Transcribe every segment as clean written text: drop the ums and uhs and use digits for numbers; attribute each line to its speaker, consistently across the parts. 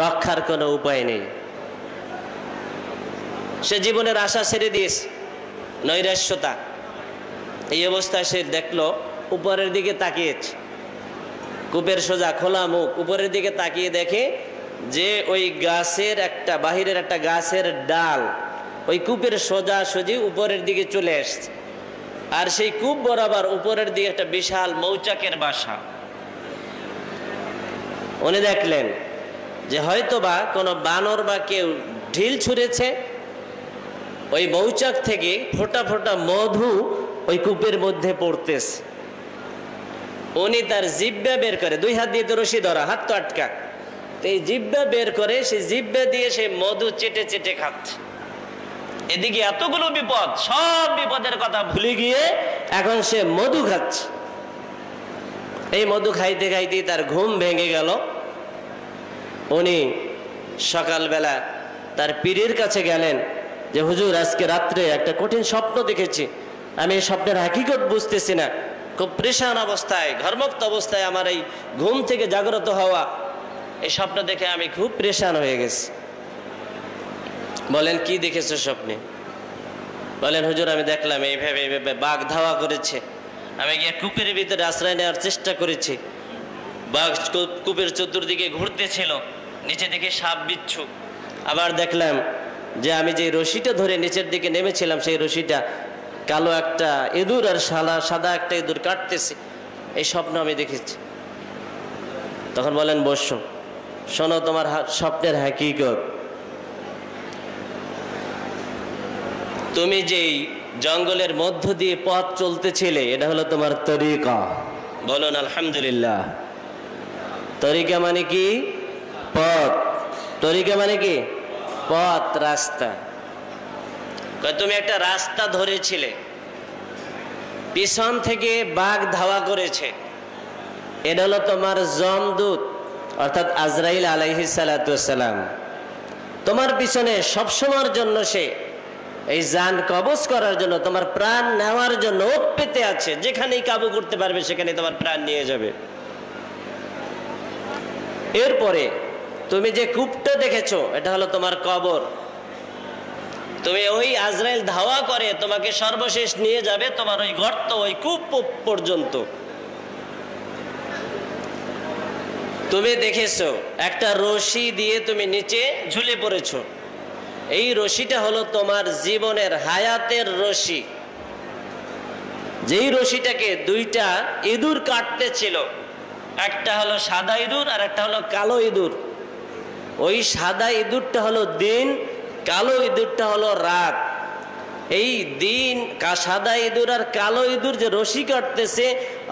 Speaker 1: রক্ষার কোনো উপায় নেই। সে জীবনের আশা ছেড়ে দিয়েছে, নৈরাশ্যতা। এই অবস্থায় সে দেখলো উপরের দিকে তাকিয়েছে, কূপের সোজা খোলা মুখ, উপরের দিকে তাকিয়ে দেখে যে ওই গাছের একটা, বাহিরের একটা গাছের ডাল ওই কূপের সোজাসুজি উপরের দিকে চলে আসছে, আর সেই কূপ বরাবর উপরের দিকে একটা বিশাল মৌচাকের বাসা। উনি দেখলেন যে হয়তোবা কোনো বানর বা কেউ ঢিল ছুঁড়েছে, ওই মৌচাক থেকে ফোঁটা ফোঁটা মধু ওই কূপের মধ্যে পড়তেছে। উনি তার জিহ্বা বের করে, দুই হাত দিয়ে তো রশি ধরা, হাত তো আটকা, তো এই জিহ্বা বের করে সেই জিহ্বা দিয়ে সে মধু চেটে চেটে খাচ্ছে। এদিকে এতগুলো বিপদ, সব বিপদের কথা ভুলে গিয়ে এখন সে মধু খাচ্ছে। এই মধু খাইতে খাইতে তার ঘুম ভেঙে গেল। উনি সকালবেলা তার পীরের কাছে গেলেন যে হুজুর, আজকে রাত্রে একটা কঠিন স্বপ্ন দেখেছি, আমি এই স্বপ্নের হাকিকত বুঝতেছি না, খুব পরেশান অবস্থায়, ঘর্মুক্ত অবস্থায় আমার এই ঘুম থেকে জাগ্রত হওয়া, এই স্বপ্ন দেখে আমি খুব পরেশান হয়ে গেছি। বলেন কি দেখেছো স্বপ্নে? বলেন হুজুর, আমি দেখলাম এইভাবে এইভাবে বাঘ ধাওয়া করেছে, আমি গিয়ে কূপের ভিতরে আশ্রয় নেওয়ার চেষ্টা করেছি, বাঘ কূপের চতুর্দিকে ঘুরতেছিল, নিচে দিকে সাপ বিচ্ছু। আবার দেখলাম যে আমি যে রশিটা ধরে নিচের দিকে নেমেছিলাম, সেই রশিটা কালো একটা ইঁদুর আর সাদা একটা ইঁদুর কাটতেছে। এই স্বপ্ন আমি দেখেছি। তখন বলেন বসো, শোনো তোমার স্বপ্নের হাকিকত। তুমি যেই জঙ্গলের মধ্য দিয়ে পথ চলতেছিলে, এটা হলো তোমার তরিকা। বলুন আলহামদুলিল্লাহ। তরিকা মানে কি? পথ। তরিকা মানে কি? পথ, রাস্তা। তুমি একটা রাস্তা ধরেছিলে, পিছন থেকে বাঘ ধাওয়া করেছে, এটা হলো তোমার যমদূত অর্থাৎ আজরাইল আলাইহিস সালাতু ওয়াস সালাম। তোমার পিছনে সবসময়ের জন্য সে এই জান কবজ করার জন্য, তোমার প্রাণ নেওয়ার জন্য ওত পেতে আছে, যেখানেই কাবু করতে পারবে সেখানে তোমার প্রাণ নিয়ে যাবে। এরপরে তুমি যে কূপটা দেখেছো, এটা হলো তোমার কবর। তুমি ওই আজরাইল ধাওয়া করে তোমাকে সর্বশেষ নিয়ে যাবে তোমার ওই গর্ত, ওই কূপ পর্যন্ত। তুমি দেখেছো একটা রশি দিয়ে তুমি নিচে ঝুলে পড়েছো, এই রশিটা হলো তোমার জীবনের হায়াতের রশি। যেই রশিটাকে দুইটা ইঁদুর কাটতেছিল, একটা হলো সাদা ইঁদুর আর একটা হলো কালো ইঁদুর। ওই সাদা ইঁদুরটা হলো দিন, কালো ইঁদুরটা হলো রাত। এই দিন, সাদা ইঁদুর আর কালো ইঁদুর যে রশি কাটতেছে,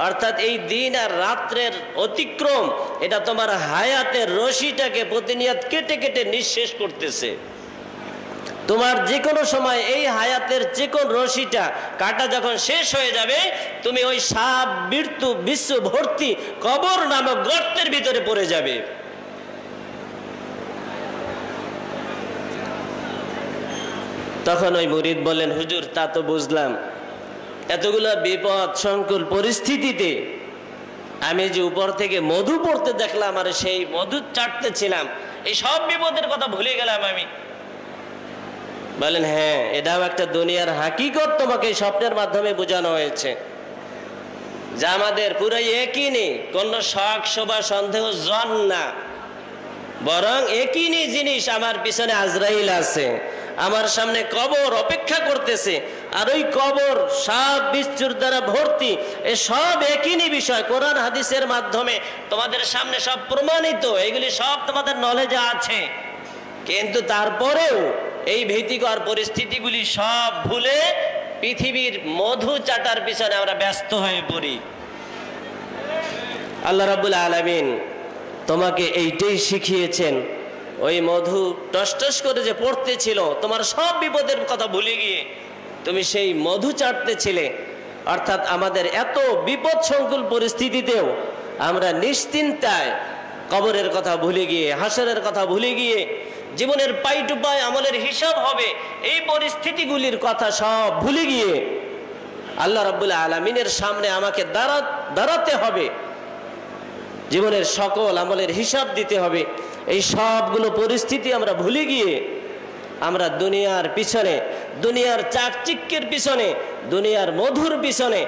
Speaker 1: অর্থাৎ এই দিন আর রাত্রের অতিক্রম, এটা তোমার হায়াতের রশিটাকে প্রতিনিয়ত কেটে কেটে নিঃশেষ করতেছে। তোমার যে কোনো সময় এই হায়াতের যে কোন রশিটা কাটা যখন শেষ হয়ে যাবে, তুমি ওই সাপ মৃত্যু বিশ্ব ভর্তি কবর নামক গর্তের ভিতরে পড়ে যাবে। তখন ওই মুরিদ বললেন, হুজুর তা তো বুঝলাম, এতগুলো বিপদ সংকুল পরিস্থিতিতে আমি যে উপর থেকে মধু পড়তে দেখলাম আর সেই মধু চাটতেছিলাম, এই সব বিপদের কথা ভুলে গেলাম আমি। বলেন হ্যাঁ, এটাও একটা দুনিয়ার হাকিকত, তোমাকে এই স্বপ্নের মাধ্যমে বোঝানো হয়েছে। যা আমাদের পুরো একই নেই, কোন শখ শোভা সন্দেহ জন না, বরং একই জিনিস। আমার পিছনে আজরাইল আছে, আমার সামনে কবর অপেক্ষা করতেছে, আর ওই কবর সাপ বিচ্ছুর দ্বারা ভর্তি। এ সব একই বিষয়, কোরআন হাদিসের মাধ্যমে তোমাদের সামনে সব প্রমাণিত, এগুলি সব তোমাদের নলেজে আছে। কিন্তু তারপরেও এই ভীতিকর পরিস্থিতিগুলি সব ভুলে পৃথিবীর মধু চাটার পিছনে আমরা ব্যস্ত হয়ে পড়ি। আল্লাহ রাব্বুল আলামিন তোমাকে এইটাই শিখিয়েছেন। ওই মধু টস টস করে যে পড়তেছিল, তোমার সব বিপদের কথা ভুলে গিয়ে তুমি সেই মধু চাটতেছিলে। অর্থাৎ আমাদের এত বিপদ সংকুল পরিস্থিতিতেও আমরা নিশ্চিন্তায় কবরের কথা ভুলে গিয়ে, হাসরের কথা ভুলে গিয়ে, জীবনের পাই টু পাই আমলের হিসাব হবে, এই পরিস্থিতিগুলির কথা সব ভুলে গিয়ে আল্লাহ রাব্বুল আলামিনের সামনে আমাকে দাঁড়াতে হবে, জীবনের সকল আমলের হিসাব দিতে হবে। এই সবগুলো পরিস্থিতি আমরা ভুলে গিয়ে আমরা দুনিয়ার পিছনে, দুনিয়ার চাকচিক্যের পিছনে, দুনিয়ার মধুর পিছনে,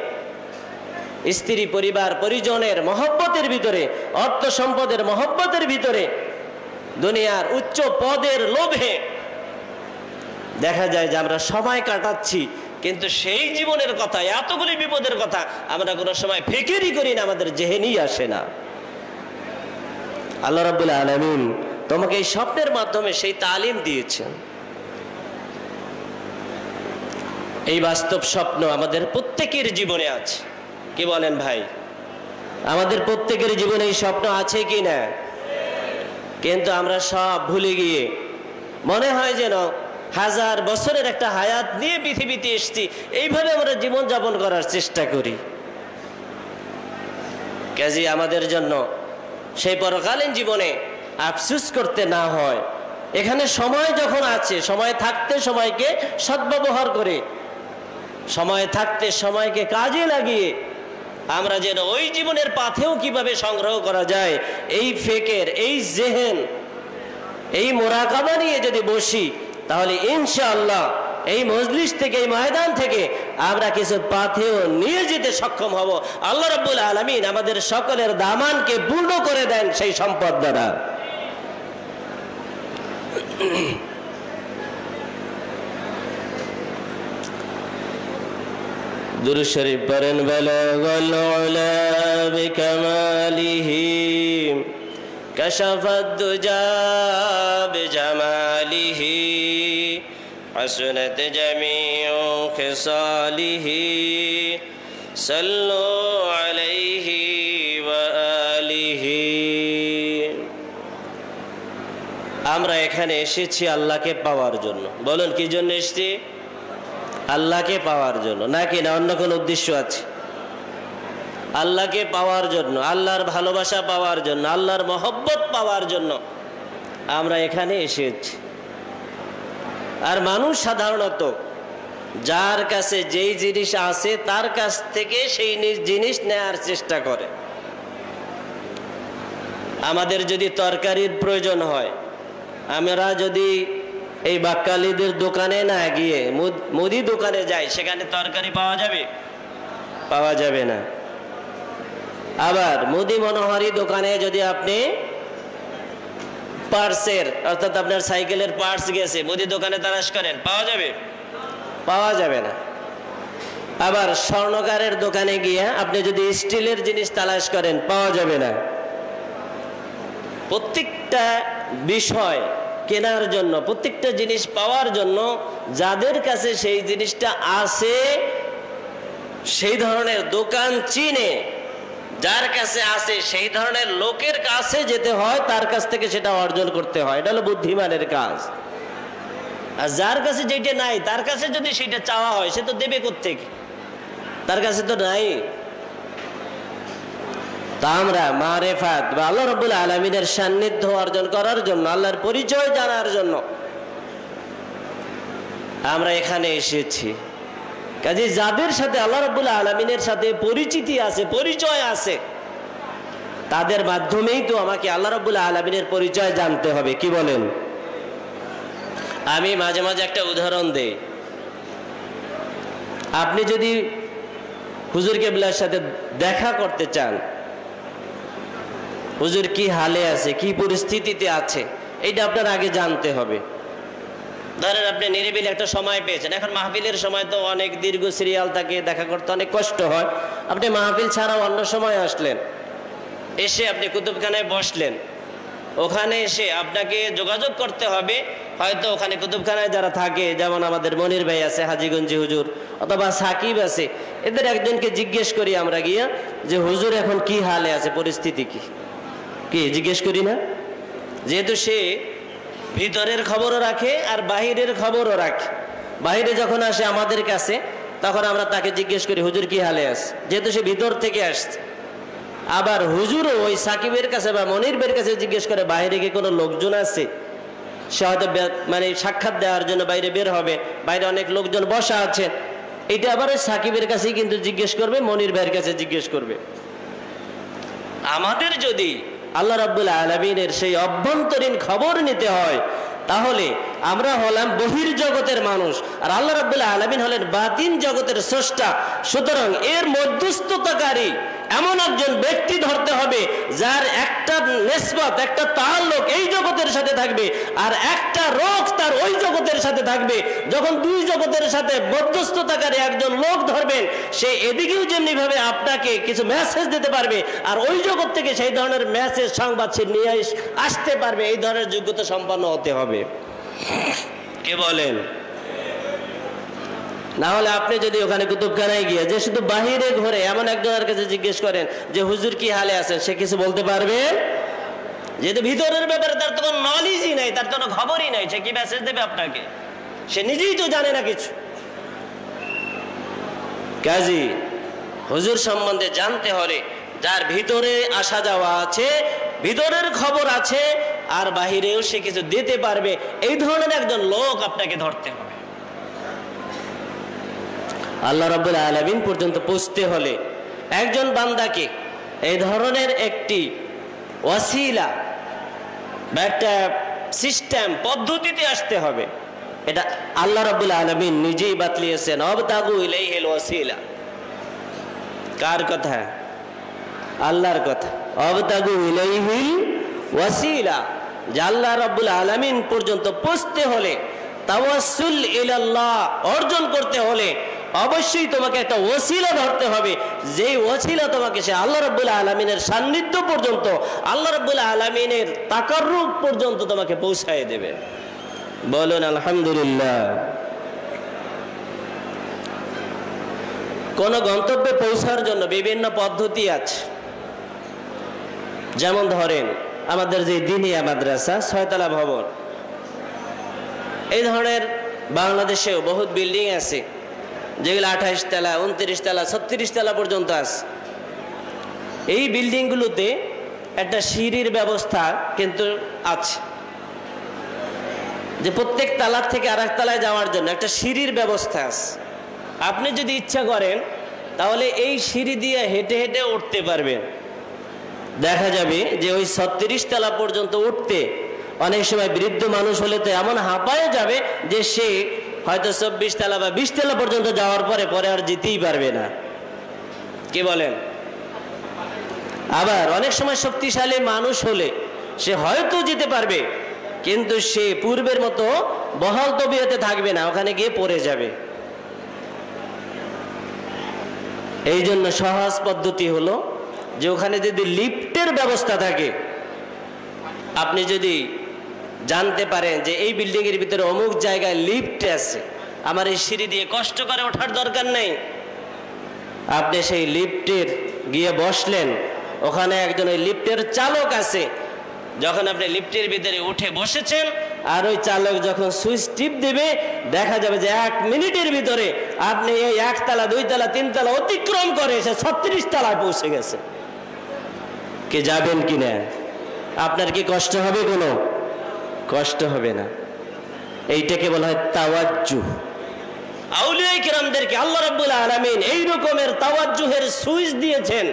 Speaker 1: স্ত্রী পরিবার পরিজনের মহব্বতের ভিতরে, অর্থ সম্পদের মহব্বতের ভিতরে, দুনিয়ার উচ্চ পদের লোভে দেখা যায় যে আমরা সময় কাটাচ্ছি, কিন্তু সেই জীবনের কথা, এতগুলি বিপদের কথা আমরা কোনো সময় ফিকিরই করি না, আমাদের জেহেনেই আসে না। আল্লাহ রাব্বুল আলামিন তোমাকে এই স্বপ্নের মাধ্যমে সেই তালিম দিয়েছেন। এই বাস্তব স্বপ্ন আমাদের প্রত্যেকের জীবনে আছে, কি বলেন ভাই? আমাদের প্রত্যেকের জীবনে এই স্বপ্ন আছে কি না? কিন্তু আমরা সব ভুলে গিয়ে মনে হয় যেন হাজার বছরের একটা হায়াত নিয়ে পৃথিবীতে এসেছি, এইভাবে আমরা জীবনযাপন করার চেষ্টা করি। কাজে আমাদের জন্য সেই পরকালীন জীবনে আফসোস করতে না হয়, এখানে সময় যখন আছে, সময় থাকতে সময়কে সদ্ব্যবহার করে, সময় থাকতে সময়কে কাজে লাগিয়ে আমরা যেন ওই জীবনের পাথেও কিভাবে সংগ্রহ করা যায়, এই ফেকের, এই জেহেন, এই মোরাকাবা নিয়ে যদি বসি, তাহলে ইনশাআল্লাহ এই মজলিস থেকে, এই ময়দান থেকে আমরা কিছু পাথেও নিয়ে যেতে সক্ষম হব। আল্লাহ রাব্বুল আলামিন আমাদের সকলের দামানকে পূর্ণ করে দেন সেই সম্পদ দ্বারা। দুরূদ শরীফ পড়েন। বালাগাল উলা বিকামালিহি কাশাফাদ দুজা বিজামালিহি হাসনাত জামিউ খিসালিহি সাল্লু আলাইহি ওয়া আলিহি। আমরা এখানে এসেছি আল্লাহকে পাওয়ার জন্য। বলুন কি জন্য এসেছি? আল্লাহকে পাওয়ার জন্য, নাকি না অন্য কোনো উদ্দেশ্য আছে? আল্লাহকে পাওয়ার জন্য, আল্লাহর ভালোবাসা পাওয়ার জন্য, আল্লাহর মহব্বত পাওয়ার জন্য আমরা এখানে এসেছি। আর মানুষ সাধারণত যার কাছে যেই জিনিস আছে তার কাছ থেকে সেই জিনিস নেয়ার চেষ্টা করে। আমাদের যদি তরকারির প্রয়োজন হয়, আমরা যদি এই বাক্কালিদের দোকানে না গিয়ে মুদি দোকানে যাই, সেখানে তরকারি পাওয়া যাবে? পাওয়া যাবে না। আবার মুদি মনোহারি দোকানে যদি আপনি পার্টসের, অর্থাৎ আপনার সাইকেলের পার্টস গেছে, মুদি দোকানে তালাশ করেন, পাওয়া যাবে? পাওয়া যাবে না। আবার স্বর্ণকারের দোকানে গিয়ে আপনি যদি স্টিলের জিনিস তালাশ করেন, পাওয়া যাবে না। প্রত্যেকটা বিষয় কেনার জন্য, প্রত্যেকটা জিনিস পাওয়ার জন্য যাদের কাছে সেই জিনিসটা আছে, সেই ধরনের দোকান চিনে, যার কাছে আছে সেই ধরনের লোকের কাছে যেতে হয়, তার কাছ থেকে সেটা অর্জন করতে হয়। এটা হলো বুদ্ধিমানের কাজ। আর যার কাছে যেটা নাই, তার কাছে যদি সেটা চাওয়া হয়, সে তো দেবে কোত্থেকে? তার কাছে তো নাই। তা আমরা মারেফাত বা আল্লাহ রাব্বুল আলামিনের সান্নিধ্য অর্জন করার জন্য, আল্লাহর পরিচয় জানার জন্য আমরা এখানে এসেছি। কাজে যাদের সাথে আল্লাহ রাব্বুল আলামিনের সাথে পরিচিতি আছে, পরিচয় আছে, তাদের মাধ্যমেই তো আমাকে আল্লাহ রাব্বুল আলামিনের পরিচয় জানতে হবে, কি বলেন? আমি মাঝে মাঝে একটা উদাহরণ দেই। আপনি যদি হুজুর কেবলার সাথে দেখা করতে চান, হুজুর কি হালে আছে, কি পরিস্থিতিতে আছে, এইটা আপনার আগে জানতে হবে। ধরেন আপনি নিরিবিলি একটা সময় পেয়েছেন, এখন মাহফিলের সময় তো অনেক দীর্ঘ সিরিয়াল থাকে, দেখা করতে অনেক কষ্ট হয়। আপনি মাহফিল ছাড়াও অন্য সময় আসলেন, এসে আপনি কুতুবখানায় বসলেন, ওখানে এসে আপনাকে যোগাযোগ করতে হবে। হয়তো ওখানে কুতুবখানায় যারা থাকে, যেমন আমাদের মনির ভাই আছে, হাজীগঞ্জি হুজুর, অথবা সাকিব আছে, এদের একজনকে জিজ্ঞেস করি আমরা গিয়া যে হুজুর এখন কি হালে আছে, পরিস্থিতি কি, কি জিজ্ঞেস করি না? যেহেতু সে ভিতরের খবরও রাখে আর বাহিরের খবরও রাখে। বাহিরে যখন আসে আমাদের কাছে, তখন আমরা তাকে জিজ্ঞেস করি হুজুর কি হালে আছে, যেহেতু সে ভিতর থেকে আসছে। আবার হুজুরও ওই সাকিবের কাছে বা মনির ভাইয়ের কাছে জিজ্ঞেস করে বাইরে কি কোনো লোকজন আছে, সে হয়তো মানে সাক্ষাৎ দেওয়ার জন্য বাইরে বের হবে, বাইরে অনেক লোকজন বসা আছেন, এটা আবার ওই সাকিবের কাছেই কিন্তু জিজ্ঞেস করবে, মনির ভাইয়ের কাছে জিজ্ঞেস করবে। আমাদের যদি আল্লাহ রাব্বুল আলামিনের সেই অভ্যন্তরীণ খবর নিতে হয়, তাহলে আমরা হলাম বহির জগতের মানুষ, আর আল্লাহ রাব্বুল আলামিন হলেন বাতিন জগতের স্রষ্টা। সুতরাং এর মধ্যস্থতাকারী এমন একজন ব্যক্তি ধরতে হবে যার একটা নিসবত, একটা তাআল্লুক এই জগতের সাথে থাকবে, আর একটা রোগ তার ওই জগতের সাথে থাকবে। যখন দুই জগতের সাথে মধ্যস্থতাকারী একজন লোক ধরবেন, সে এদিকেও যেমনিভাবে আপনাকে কিছু মেসেজ দিতে পারবে, আর ওই জগৎ থেকে সেই ধরনের মেসেজ, সংবাদ সে নিয়ে আসতে পারবে। এই ধরনের যোগ্যতা সম্পন্ন হতে হবে। কে বলেন? না হলে আপনি যদি ওখানে কুতুবখানায় গিয়ে যে শুধু বাহিরে ঘুরে এমন একজনের কাছে জিজ্ঞেস করেন যে হুজুর কি হালে আছেন, সে কিছু বলতে পারবে? যেহেতু ভিতরের ব্যাপারে তার তো কোনো নলেজই নাই, তার কোনো খবরই নাই, সে কি মেসেজ দেবে আপনাকে? সে নিজেই তো জানে না কিছু। কাজী হুজুর সম্বন্ধে জানতে হলে যার ভিতরে আসা যাওয়া আছে, ভিতরের খবর আছে, আর বাহিরেও সে কিছু দিতে পারবে, এই ধরনের একজন লোক আপনাকে ধরতে হবে। আল্লাহ রাব্বুল আলামিন পর্যন্ত পৌঁছতে হলে একজন বান্দাকে এই ধরনের একটি ওয়াসিলা বা একটা সিস্টেম, পদ্ধতিতে আসতে হবে। এটা আল্লাহ রাব্বুল আলামিন নিজেই বাতলিয়েছেন, আবতাগু ইলাইহিল ওয়াসিলা। কার কথা? আল্লাহর কথা। আবতাগু ইলাইহিল ওয়াসিলা, যে আল্লাহ রাব্বুল আলামিন পর্যন্ত পৌঁছতে হলে, তাওয়াসসুল ইলাল্লাহ অর্জন করতে হলে অবশ্যই তোমাকে একটা ওসিলা ধরতে হবে, যেই ওসিলা তোমাকে সে আল্লাহ রাব্বুল আলামিনের সান্নিধ্য পর্যন্ত, আল্লাহ রাব্বুল আলামিনের তাকাররুব পর্যন্ত তোমাকে পৌঁছায় দেবে। বলুন আলহামদুলিল্লাহ। কোন গন্তব্যে পৌঁছার জন্য বিভিন্ন পদ্ধতি আছে। যেমন ধরেন আমাদের যে দিনিয়া মাদ্রাসা, 6তলা ভবন, এই ধরনের বাংলাদেশেও বহুত বিল্ডিং আছে যেগুলো 28 তলা, 29 তলা, 36 তলা পর্যন্ত আছে। এই বিল্ডিংগুলোতে একটা সিঁড়ির ব্যবস্থা কিন্তু আছে, যে প্রত্যেক তালার থেকে আরেক তালায় যাওয়ার জন্য একটা সিঁড়ির ব্যবস্থা আছে। আপনি যদি ইচ্ছা করেন তাহলে এই সিঁড়ি দিয়ে হেঁটে হেঁটে উঠতে পারবেন। দেখা যাবে যে ওই 36 তলা পর্যন্ত উঠতে অনেক সময় বৃদ্ধ মানুষ হলে তো এমন হাঁপায়ে যাবে যে সে হয়তো 24 তলা বা 20 তলা পর্যন্ত যাওয়ার পরে আর যেতেই পারবে না। কি বলেন? আবার অনেক সময় শক্তিশালী মানুষ হলে সে হয়তো যেতে পারবে, কিন্তু সে পূর্বের মতো বহাল তবিয়তে থাকবে না, ওখানে গিয়ে পড়ে যাবে। এই জন্য সহজ পদ্ধতি হলো যে ওখানে যদি লিফটের ব্যবস্থা থাকে, আপনি যদি জানতে পারেন যে এই বিল্ডিং এর ভিতরে অমুক জায়গায় লিফট আছে, আমার এই সিঁড়ি দিয়ে কষ্ট করে ওঠার দরকার নেই, আপনি সেই লিফটের গিয়ে বসলেন, ওখানে একজন ওই লিফটের চালক আছে। যখন আপনি লিফটের ভিতরে উঠে বসেছেন, আর ওই চালক যখন সুইচ টিপ দেবে, দেখা যাবে যে 1 মিনিটের ভিতরে আপনি এই 1 তলা, 2 তলা, 3 তলা অতিক্রম করে সে 36 তলায় পৌঁছে গেছে। কে যাবেন কিনা? আপনার কি কষ্ট হবে? কোনো কষ্ট হবে না। এইটাকে বলা হয় তাওয়াজ্জুহ। আউলিয়া কিরামদেরকে আল্লাহ রাব্বুল আলামিন এই রকমের তাওয়াজ্জুহের সুইচ দিয়েছেন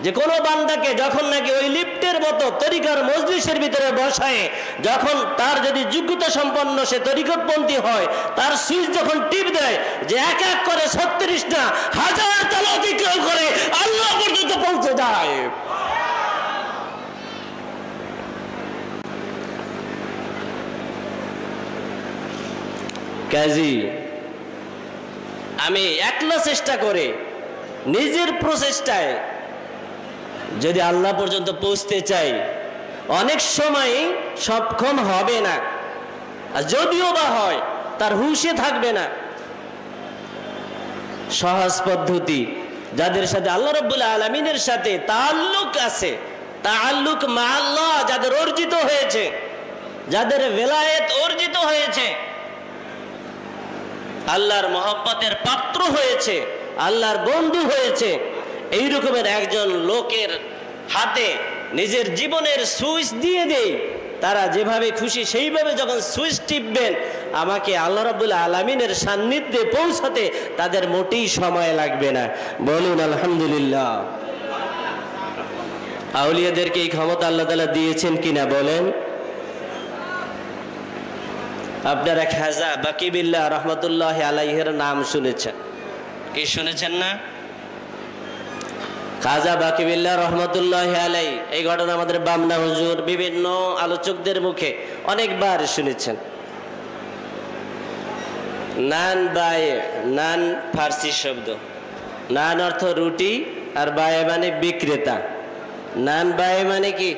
Speaker 1: যে কোনো বান্দাকে যখন নাকি ওই লিফটের মতো তরিকার মজলিসের ভিতরে বসায়, যখন তার যদি যোগ্যতা সম্পন্ন সে তরিকতপন্থী হয়, তার সুইচ যখন টিপ দেয়, যে এক এক করে 36 না 1000 তলা অতিক্রম করে আল্লাহ পর্যন্ত পৌঁছে যায়। কাজী আমি একলা চেষ্টা করে নিজের প্রচেষ্টায় যদি আল্লাহ পর্যন্ত পৌঁছতে চাই, অনেক সময় সক্ষম হবে না, আর যদিও বা হয় তার হুঁশে থাকবে না। সহজ পদ্ধতি, যাদের সাথে আল্লাহ রাব্বুল আলামিনের সাথে তাআল্লুক আছে, তাআল্লুক মা আল্লাহ যাদের অর্জিত হয়েছে, যাদের ভেলায়েত অর্জিত হয়েছে, আল্লাহর মহব্বতের পাত্র হয়েছে, আল্লাহর বন্ধু হয়েছে, এই রকমের একজন লোকের হাতে নিজের জীবনের সুইচ দিয়ে দেই, তারা যেভাবে খুশি সেইভাবে যখন সুইচ টিপবেন, আমাকে আল্লাহ রাব্বুল আলামিনের সান্নিধ্যে পৌঁছাতে তাদের মোটেই সময় লাগবে না। বলুন আলহামদুলিল্লাহ। আউলিয়াদেরকে এই ক্ষমতা আল্লাহ তাআলা দিয়েছেন কিনা বলেন? আপনারা খাজা বাকি বিল্লাহ রহমতুল্লাহ আলাইহির নাম শুনেছেন কি? শুনেছেন না? খাজা বাকি বিল্লাহ রহমতুল্লাহ আলাই, এই ঘটনা আমাদের বামনা হুজুর বিভিন্ন আলোচকদের মুখে অনেকবার শুনেছেন। নান বায়ে, নান ফার্সি শব্দ, নান অর্থ রুটি আর বায়ে মানে বিক্রেতা। নান বায়ে মানে কি?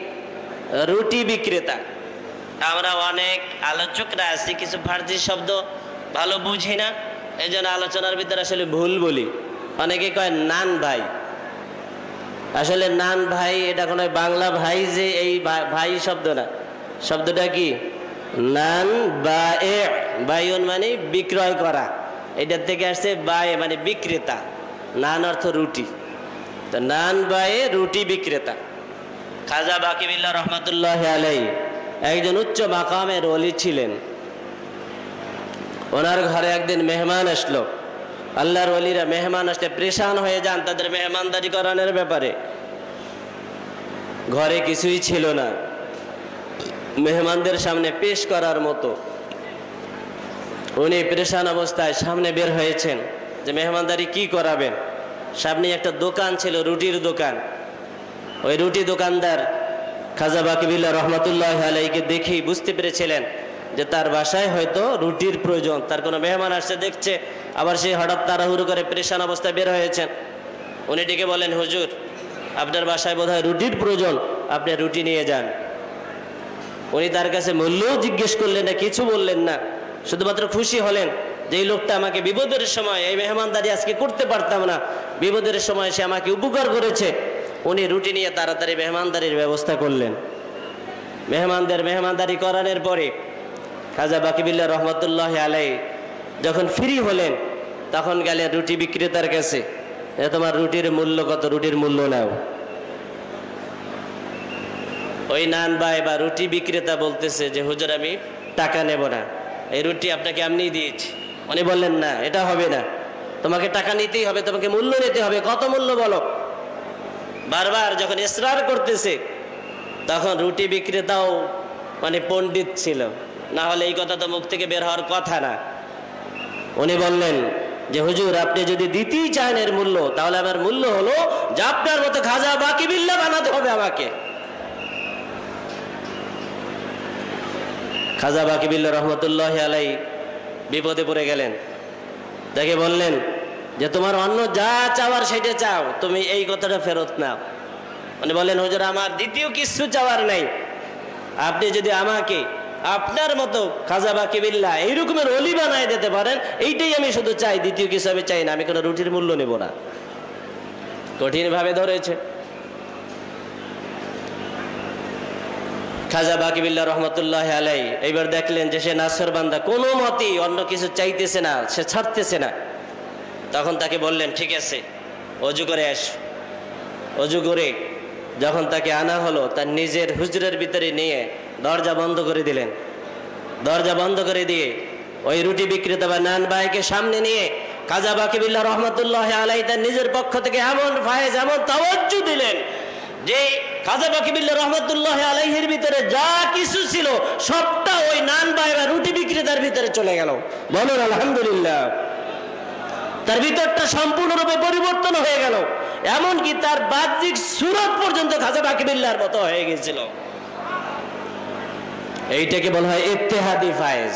Speaker 1: রুটি বিক্রেতা। আমরা অনেক আলোচকরা আছি, কিছু ফার্সি শব্দ ভালো বুঝি না, এই জন্য আলোচনার ভিতরে আসলে ভুল বলি। অনেকে কয় নান ভাই, আসলে নান ভাই এটা কোনো বাংলা ভাই যে এই ভাই শব্দ না, শব্দটা কি? নান বায়ে, বায়ুন মানে বিক্রয় করা, এটার থেকে আসছে বায়ে মানে বিক্রেতা। নান অর্থ রুটি, তো নান বায়ে রুটি বিক্রেতা। খাজা বাকি বিল্লাহ রহমতুল্লাহ আলাই একজন উচ্চ মাকামের ওলি ছিলেন। ওনার ঘরে একদিন মেহমান আসলো। আল্লাহর ওলিরা মেহমান আসলে পরেশান হয়ে যান তাদের মেহমানদারি করানোর ব্যাপারে। ঘরে কিছুই ছিল না মেহমানদের সামনে পেশ করার মতো। উনি পরেশান অবস্থায় সামনে বের হয়েছেন যে মেহমানদারি কি করাবেন। সামনে একটা দোকান ছিল, রুটির দোকান। ওই রুটি দোকানদার খাজা বাকি বিল্লাহ রহমতুল্লাহ আলাইকে দেখেই বুঝতে পেরেছিলেন যে তার বাসায় হয়তো রুটির প্রয়োজন, তার কোনো মেহমান আসছে দেখছে, আবার সে হঠাৎ তাড়াহুড়ো করে পরেশান অবস্থায় বের হয়েছেন। উনি ডেকে বলেন, হুজুর আপনার বাসায় বোধহয় রুটির প্রয়োজন, আপনি রুটি নিয়ে যান। উনি তার কাছে মূল্যও জিজ্ঞেস করলেন না, কিছু বললেন না, শুধুমাত্র খুশি হলেন যে এই লোকটা আমাকে বিপদের সময়, এই মেহমানদারি আজকে করতে পারতাম না, বিপদের সময় সে আমাকে উপকার করেছে। উনি রুটি নিয়ে তাড়াতাড়ি মেহমানদারির ব্যবস্থা করলেন। মেহমানদের মেহমানদারি করানোর পরে খাজা বাকি বিল্লাহ রহমতুল্লাহ আলাই যখন ফ্রি হলেন তখন গেলেন রুটি বিক্রেতার কাছে, তোমার রুটির মূল্য কত, রুটির মূল্য নাও। ওই নান ভাই বা রুটি বিক্রেতা বলতেছে যে হুজুর আমি টাকা নেব না, এই রুটি আপনাকে এমনি দিয়েছি। উনি বললেন না, এটা হবে না, তোমাকে টাকা নিতেই হবে, তোমাকে মূল্য নিতে হবে, কত মূল্য বলো। বারবার যখন ইসরার করতেছে তখন রুটি বিক্রেতাও মানে পণ্ডিত ছিল, না হলে এই কথা তো মুখ থেকে বের হওয়ার কথা না। উনি বললেন যে হুজুর আপনি যদি দিতেই চান এর মূল্য, তাহলে আমার মূল্য হলো যে আপনার মতো খাজা বাকি বিল্লাহ বানাতে হবে আমাকে। খাজা বাকি বিল্লাহ রহমতুল্লাহ আলাই বিপদে পড়ে গেলেন। তাকে বললেন যে তোমার অন্য যা চাওয়ার সেটা চাও, তুমি এই কথাটা ফেরত নাও। উনি বললেন হুজুর আমার দ্বিতীয় কিছু চাওয়ার নাই, আপনি যদি আমাকে আপনার মতো খাজা বাকি বিল্লাহ এই রকমের ওলি বানায় দিতে পারেন, এইটাই আমি শুধু চাই, দ্বিতীয় কিছু আমি চাই না, আমি কোনো রুটির মূল্য নেব না। কঠিন ভাবে ধরেছে। খাজা বাকি বিল্লাহ রহমতুল্লাহ আলাই এইবার দেখলেন যে সে নাসর বান্দা, কোনো মতেই অন্য কিছু চাইতেছে না, সে ছাড়তেছে না। তখন তাকে বললেন ঠিক আছে অজু করে আস। অজু করে যখন তাকে আনা হলো তার নিজের হুজরার ভিতরে নিয়ে দরজা বন্ধ করে দিলেন। দরজা বন্ধ করে দিয়ে ওই রুটি বিক্রেতা বা নান ভাইকে সামনে নিয়ে খাজা বাকি বিল্লাহ রহমতুল্লাহ আলাই তার নিজের পক্ষ থেকে এমন ফায়েজ, এমন তাওয়াজ্জু দিলেন যে খাজা বাকি বিল্লাহ রহমতুল্লাহ আলাইহির ভিতরে যা কিছু ছিল সবটা ওই নান ভাই বা রুটি বিক্রেতার ভিতরে চলে গেল। বলুন আলহামদুলিল্লাহ। তার ভিতরটা সম্পূর্ণরূপে পরিবর্তন হয়ে গেল, এমনকি তার বাহ্যিক সুরত পর্যন্ত খাজা বাকি বিল্লাহর মতো হয়ে গেছিল। এইটাকে বলা হয় ইত্তেহাদি ফায়েজ।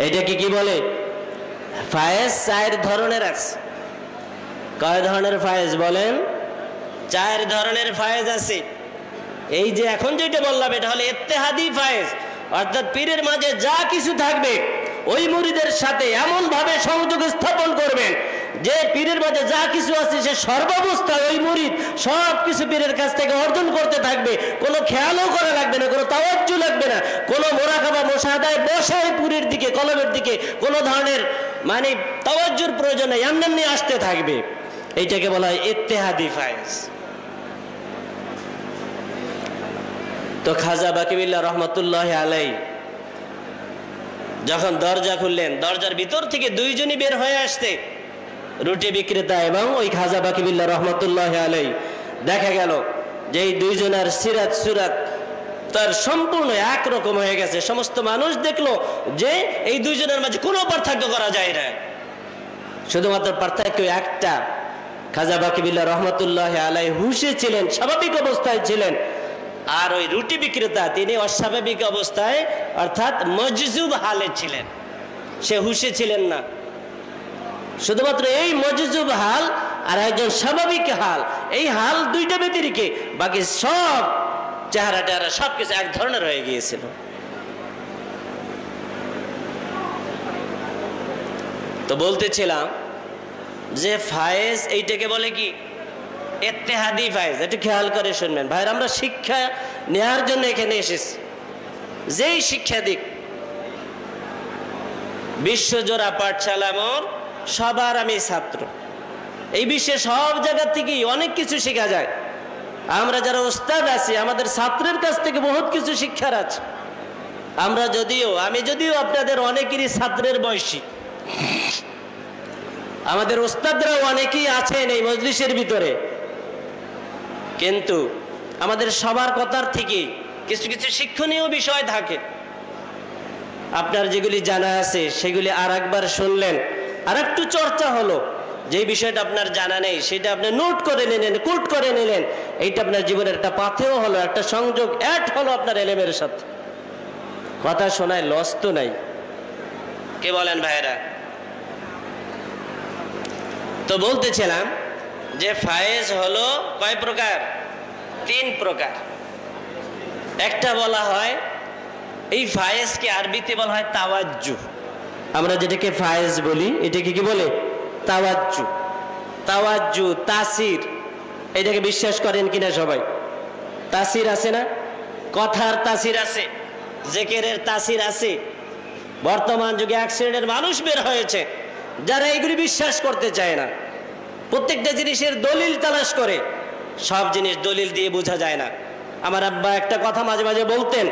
Speaker 1: এইটাকে কি বলে? ফায়েজ চার ধরনের আছে। কয় ধরনের ফায়েজ বলেন? চার ধরনের ফায়েজ আছে। এই যে এখন যেটা বললাম এটা হলো ইত্তেহাদি ফায়েজ, অর্থাৎ পীরের মাঝে যা কিছু থাকবে ওই মুরিদের সাথে এমন ভাবে সংযোগ স্থাপন করবেন যে পীরের মাঝে যা কিছু আছে সে সর্বাবস্থায় ওই মুরিদ সব কিছু পীরের কাছ থেকে অর্জন করতে থাকবে। কোনো খেয়ালও করা লাগবে না, কোনো তাওয়াজ্জু লাগবে না, কোনো মোরাকাবা মুশাহাদায় বসে পুরীর দিকে কলমের দিকে কোনো ধরনের মানে তাওয়াজ্জুর প্রয়োজন নেই, এমনি আসতে থাকবে। এইটাকে বলা হয় ইত্তেহাদি ফায়েজ। তো খাজা বাকি বিল্লাহ রহমতুল্লাহ আলাই যখন দরজা খুললেন, দরজার ভিতর থেকে দুইজনই বের হয়ে আসতে, রুটি বিক্রেতা এবং ওই খাজা বাকি বিল্লাহ রহমতুল্লাহ আলাই। দেখা গেল যে এই দুইজনের সিরাত সুরাত তার সম্পূর্ণ একরকম হয়ে গেছে। সমস্ত মানুষ দেখলো যে এই দুইজনের মাঝে কোনো পার্থক্য করা যায় না, শুধুমাত্র পার্থক্য একটা, খাজা বাকি বিল্লাহ রহমতুল্লাহ আলাইহি হুশে ছিলেন, স্বাভাবিক অবস্থায় ছিলেন, আর ওই রুটি বিক্রেতা তিনি অস্বাভাবিক অবস্থায় অর্থাৎ মজজুব হালে ছিলেন, সে হুশে ছিলেন না। শুধুমাত্র এই মজজুব হাল আর একজন স্বাভাবিক হাল, এই হাল দুইটা ব্যতিরেকে বাকি সব চেহারা টেহারা সবকিছু এক ধরনের হয়ে গিয়েছিল। তো বলতেছিলাম যে ফায়েজ এইটাকে বলে কি ইত্তেহাদি ফায়েজ, একটু খেয়াল করে শুনবেন ভাইরা, আমরা শিক্ষা নেওয়ার জন্য এখানে এসেছি। যেই শিক্ষা দিক বিশ্বজোড়া পাঠশালা মোর সবার আমি ছাত্র, এই বিশ্বে সব জায়গা থেকেই অনেক কিছু শেখা যায়। আমরা যারা ওস্তাদ আছি আমাদের ছাত্রের কাছ থেকে বহুত কিছু শিক্ষার আছে। আমি যদিও আপনাদের অনেকেরই ছাত্রের বয়সী, আমাদের ওস্তাদরা অনেকেই আছেন এই মজলিসের ভিতরে, কিন্তু আমাদের সবার কথার থেকে কিছু কিছু শিক্ষণীয় বিষয় থাকে। আপনার যেগুলি জানা আছে সেগুলি আর একবার শুনলেন, আর একটু চর্চা হলো, যে বিষয়টা আপনার জানা নেই সেটা আপনি নোট করে নিলেন, কোট করে নিলেন, এইটা আপনার জীবনের একটা পাথেও হলো, একটা সংযোগ অ্যাড হলো আপনার এলেমের সাথে। কথা শোনায় লস তো নাই, কে বলেন ভাইরা? তো বলতেছিলাম যে ফায়েজ হলো কয় প্রকার? 3 প্রকার। একটা বলা হয়, এই ফায়েজকে আরবিতে বলা হয় তাওয়াজ্জু। আমরা যেটাকে ফায়েজ বলি এটাকে কি বলে? তাওয়াজ্জু। তাওয়াজ্জু, তাসির, এটাকে বিশ্বাস করেন কিনা সবাই? তাসির আছে না? কথার তাসির আছে, জিকিরের তাসির আছে। বর্তমান যুগে এক শ্রেণীর মানুষ বের হয়েছে যারা এগুলি বিশ্বাস করতে চায় না, প্রত্যেকটা জিনিসের দলিল তালাশ করে। সব জিনিস দলিল দিয়ে বোঝা যায় না। আমার আব্বা একটা কথা মাঝে মাঝে বলতেন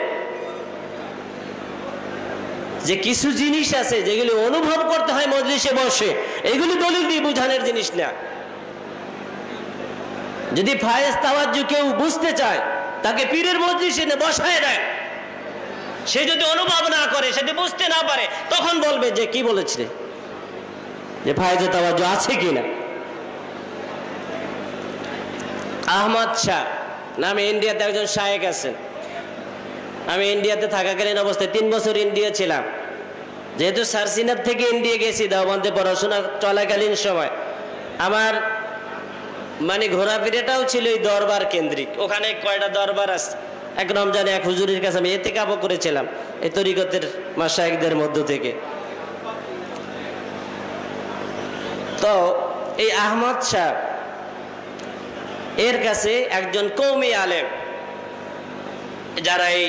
Speaker 1: যে কিছু জিনিস আছে যেগুলি অনুভব করতে হয় মজলিসে বসে, এগুলি দলিল দিয়ে বোঝানোর জিনিস না। যদি ফায়েজ তাওয়াজ্জু কেউ বুঝতে চায় তাকে পীরের মজলিসে বসায় দেয়, সে যদি অনুভব না করে, সেটি বুঝতে না পারে, তখন বলবে যে কি বলেছে, যে ফায়েজে তাওয়াজ্জু আছে কিনা। আহমদ শাহ নামে ইন্ডিয়াতে একজন শায়েখ আছেন। আমি ইন্ডিয়াতে থাকাকালীন অবস্থায় 3 বছর ইন্ডিয়া ছিলাম। যেহেতু সারসিনার থেকে ইন্ডিয়া গেছি দেওবন্দে পড়াশোনা চলাকালীন সময়, আমার মানে ঘোরাফেরাটাও ছিল এই দরবার কেন্দ্রিক। ওখানে কয়টা দরবার আছে, এক রমজানে এক হুজুরের কাছে আমি ইতিকাফও করেছিলাম এই তরিকতের মাশায়েখদের মধ্য থেকে। তো এই আহমদ শাহ এর কাছে একজন কওমি আলেম, যারা এই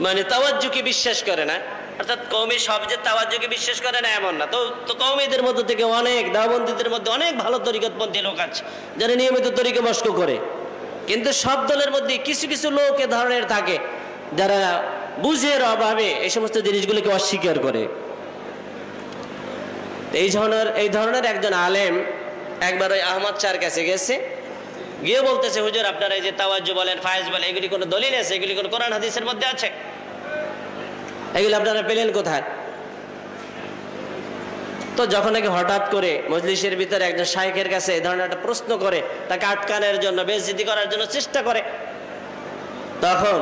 Speaker 1: মানে তাওয়াজ্জুকে বিশ্বাস করে না, অর্থাৎ কওমি সব যে তাওয়াজ্জুকে বিশ্বাস করে না এমন না, তো কওমিদের মধ্য থেকে অনেক দাওবন্দীদের মধ্যে অনেক ভালো তরিকতপন্থী লোক আছে যারা নিয়মিত তরিকা মস্ক করে, কিন্তু সব দলের মধ্যে কিছু কিছু লোক এ ধরনের থাকে যারা বুঝের অভাবে এই সমস্ত জিনিসগুলোকে অস্বীকার করে। এই ধরনের একজন আলেম একবার ওই আহমদ শাহর কাছে গেছে, গিয়ে বলতেছে, হুজুর আপনারা এই যে তাওয়াজ্জু বলেন, ফায়েজ বলেন, এগুলি কোনো দলিল আছে? এগুলি কোনো কোরআন হাদিসের মধ্যে আছে? এগুলি আপনারা পেলেন কোথায়? তো যখন নাকি হঠাৎ করে মজলিসের ভিতরে একজন শায়েখের কাছে এই ধরনের একটা প্রশ্ন করে, তাকে আটকানোর জন্য, বেইজ্জতি করার জন্য চেষ্টা করে, তখন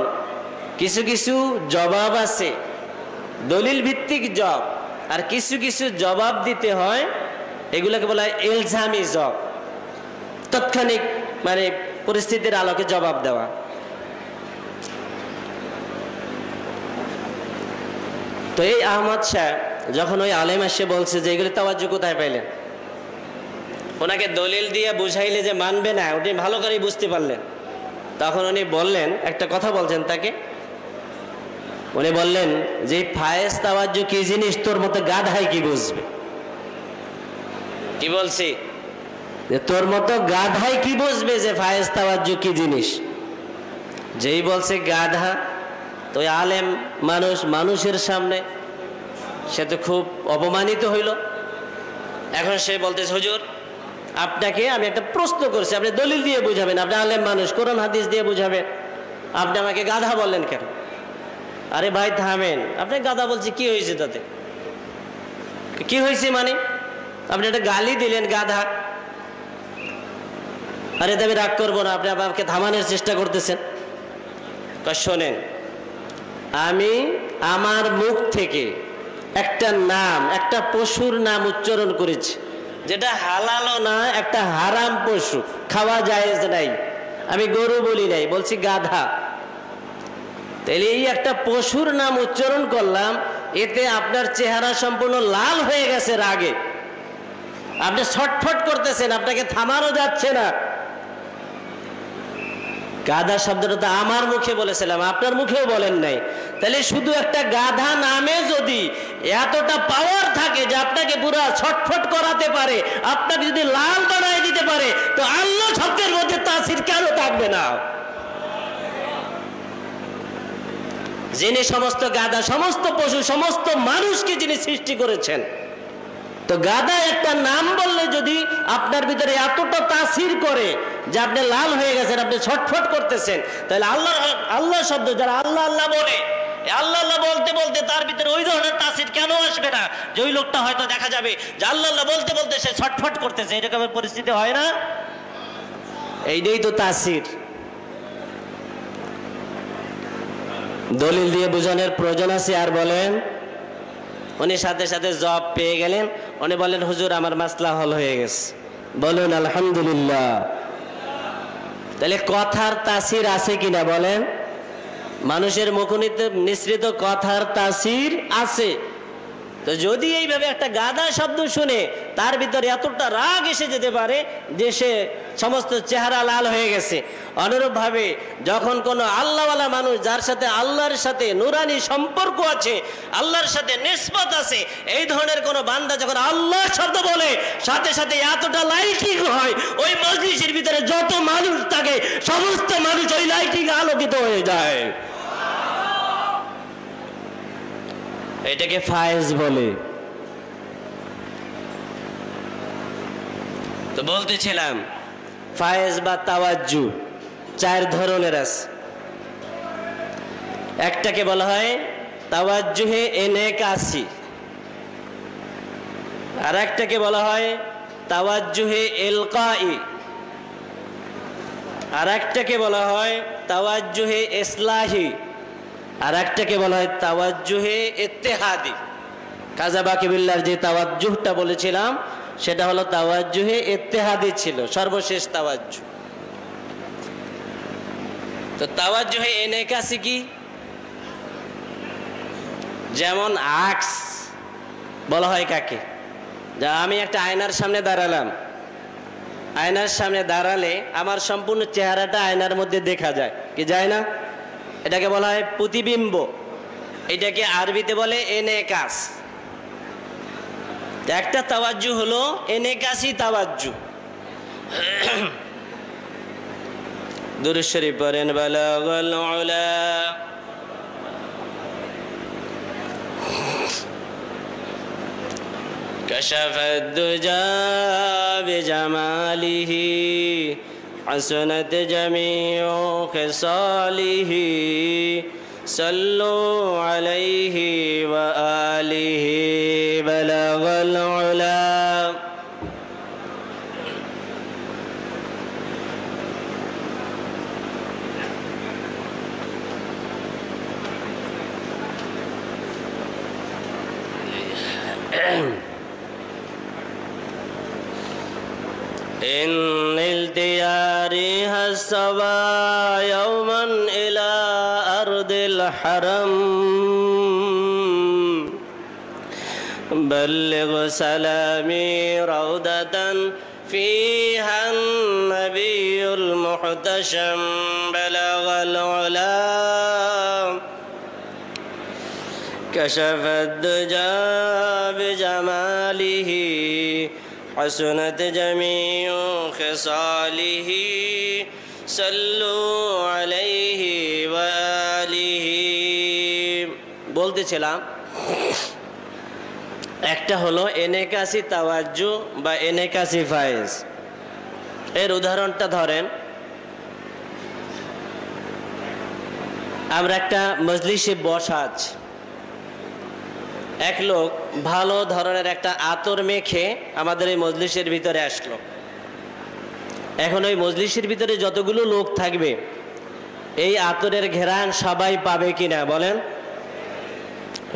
Speaker 1: কিছু কিছু জবাব আছে দলিল ভিত্তিক জবাব, আর কিছু কিছু জবাব দিতে হয়, এগুলোকে বলা হয় ইলজামি জবাব, তাৎক্ষণিক মানে পরিস্থিতির আলোকে জবাব দেওয়া। তো এই আহমদ শাহ যখন ওই আলেম এসে বলছে যে এগুলি তাওয়াজ্জু কোথায় পাইলেন, ওনাকে দলিল দিয়ে বুঝাইলে যে মানবে না, উনি ভালো করেই বুঝতে পারলেন। তখন উনি বললেন, একটা কথা বলছেন তাকে, উনি বললেন যে ফায়েজ তাওয়াজ্জু কি জিনিস তোর মতো গাধাই কি বুঝবে? কি বলছি? যে তোর মতো গাধাই কি বুঝবে যে ফায়েজ তাওয়াজ্জু কি জিনিস? যেই বলছে গাধা, তো আলেম মানুষের সামনে সে তো খুব অপমানিত হইল। এখন সে বলতেছে, হুজুর আপনাকে আমি একটা প্রশ্ন করছি, আপনি দলিল দিয়ে বুঝাবেন, আপনি আলেম মানুষ, কোরআন হাদিস দিয়ে বুঝাবেন, আপনি আমাকে গাধা বললেন কেন? আরে ভাই থামেন, আপনি গাধা বলছি কি হয়েছে তাতে? কি হয়েছে মানে? আপনি একটা গালি দিলেন গাধা। আরে আমি রাগ করবো না, আপনি আমাকে থামানোর চেষ্টা করতেছেন। শোনেন, আমি আমার মুখ থেকে একটা নাম, একটা পশুর নাম উচ্চারণ করেছি, যেটা হালালও না, একটা হারাম পশু, খাওয়া জায়েজ নাই। আমি গরু বলি নাই, বলছি গাধা। তাহলে এই একটা পশুর নাম উচ্চারণ করলাম, এতে আপনার চেহারা সম্পূর্ণ লাল হয়ে গেছে রাগে, আপনি ছটফট করতেছেন, আপনাকে থামানো যাচ্ছে না। গাধা শব্দটা তো আমার মুখে বলেছিলাম, আপনার মুখেও বলেন নাই। তাহলে শুধু একটা গাধা নামে যদি এতটা পাওয়ার থাকে যে আপনাকে পুরো ছটফট করাতে পারে, আপনাকে যদি লাল বানায় দিতে পারে, তো আল্লাহ শব্দের মধ্যে তাসির কেন থাকবে না? যিনি সমস্ত গাধা, সমস্ত পশু, সমস্ত মানুষকে যিনি সৃষ্টি করেছেন, তো গাধা একটা নাম বললে যদি আপনার ভিতরে এতটা তাসির করে যে আপনি লাল হয়ে গেছেন, আপনি ছটফট করতেছেন, তাহলে আল্লাহ আল্লাহ শব্দ যারা আল্লাহ আল্লাহ বলে, আল্লাহ আল্লাহ বলতে বলতে তার ভিতরে ওই ধরনের তাসির কেন আসবে না যে ওই লোকটা হয়তো দেখা যাবে যে আল্লাহ আল্লাহ বলতে বলতে সে ছটফট করতেছে? এরকমের পরিস্থিতি হয় না? এইটাই তো তাসির। দলিল দিয়ে বোঝানোর প্রয়োজন আছে? আর বলেন। উনি সাথে সাথে জব পেয়ে গেলেন, উনি বলেন হুজুর আমার মাসলা হল হয়ে গেছে। বলুন আলহামদুলিল্লাহ। তাহলে কথার তাসির আছে কিনা বলেন? মানুষের মুখনিতে নিঃসৃত কথার তাসির আছে। তো যদি এইভাবে একটা গাধা শব্দ শুনে তার ভিতরে এতটা রাগ এসে যেতে পারে যে সে সমস্ত চেহারা লাল হয়ে গেছে, অনুরূপভাবে যখন কোনো আল্লাহওয়ালা মানুষ, যার সাথে আল্লাহর সাথে নুরানি সম্পর্ক আছে, আল্লাহর সাথে নিসবত আছে, এই ধরনের কোনো বান্দা যখন আল্লাহ শব্দ বলে, সাথে সাথে এতটা লাইটিং হয়, ওই মজলিসের ভিতরে যত মানুষ থাকে সমস্ত মানুষ ওই লাইটিং আলোকিত হয়ে যায়। এটাকে ফায়েজ বলে। তো বলতেছিলাম ফায়েজ বা তাওয়াজ্জু চার ধরনের আছে। একটাকে বলা হয় তাওয়াজ্জুহে ইনকাসি, আর একটাকে বলা হয় তাওয়াজ্জুহে ইলকাই, আর একটাকে বলা হয় তাওয়াজ্জুহে ইসলাহি, আর একটাকে বলা হয় তাওয়াজ্জুহে ইত্তেহাদি। কাজা বাকি বিল্লার যে তাওয়াজ্জুহটা বলেছিলাম সেটা হলো তাওয়াজ্জুহে ইত্তেহাদি ছিল, সর্বশেষ তাওয়াজ্জু। তো তাওয়াজ্জুহে ইনকাসি কি? যেমন আকস বলা হয় কাকে? যা আমি একটা আয়নার সামনে দাঁড়ালাম, আয়নার সামনে দাঁড়ালে আমার সম্পূর্ণ চেহারাটা আয়নার মধ্যে দেখা যায়, কি যায় না? এটাকে বলা হয় প্রতিবিম্ব। এটাকে আরবিতে বলে ইনকাস। একটা তাওয়াজ্জু হলো ইনকাসি তাওয়াজ্জু। দুরূদ শরীফ পড়েন, বালাগাল উলা কাশাফাদ দুজা বিজামালিহি حسنت جميع خصاله صلوا عليه وآله بلغ العلا. إن التيارها الصبا يوما إلى أرض الحرم بلغ سلامي روضة فيها النبي المحتشم بلغ العلا كشف الدجى بجماله حسنت جميع خصاله صلوا عليه وآله. বলতেছিলাম একটা হলো ইনকাসি তাওয়াজ্জু বা ইনকাসি ফায়েজ, এর উদাহরণটা ধরেন, আমরা একটা মজলিসে বসা আছি, এক লোক ভালো ধরনের একটা আতর মেখে আমাদের এই মজলিসের ভিতরে আসলো। এখন ওই মজলিসের ভিতরে যতগুলো লোক থাকবে এই আতরের ঘেরান সবাই পাবে কিনা বলেন?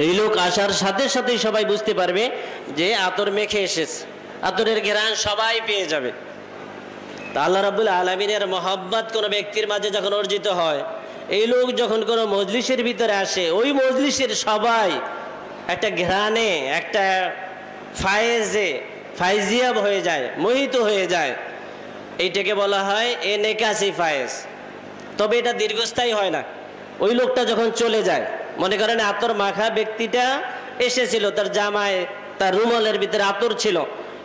Speaker 1: এই লোক আসার সাথে সাথেই সবাই বুঝতে পারবে যে আতর মেখে এসেছে, আতরের ঘেরান সবাই পেয়ে যাবে। তা আল্লাহ রাব্বুল আলামিনের মহব্বত কোনো ব্যক্তির মাঝে যখন অর্জিত হয়, এই লোক যখন কোনো মজলিসের ভিতরে আসে, ওই মজলিসের সবাই একটা ঘ্রাণে, একটা ফাইজিয়াব হয়ে যায়, মোহিত হয়ে যায়। এইটাকে বলা হয় এনেকাসি ফায়েজ। তবে এটা দীর্ঘস্থায়ী হয় না। ওই লোকটা যখন চলে যায়, মনে করেন আতর মাখা ব্যক্তিটা এসেছিল, তার জামায় তার রুমালের ভিতরে আতর ছিল,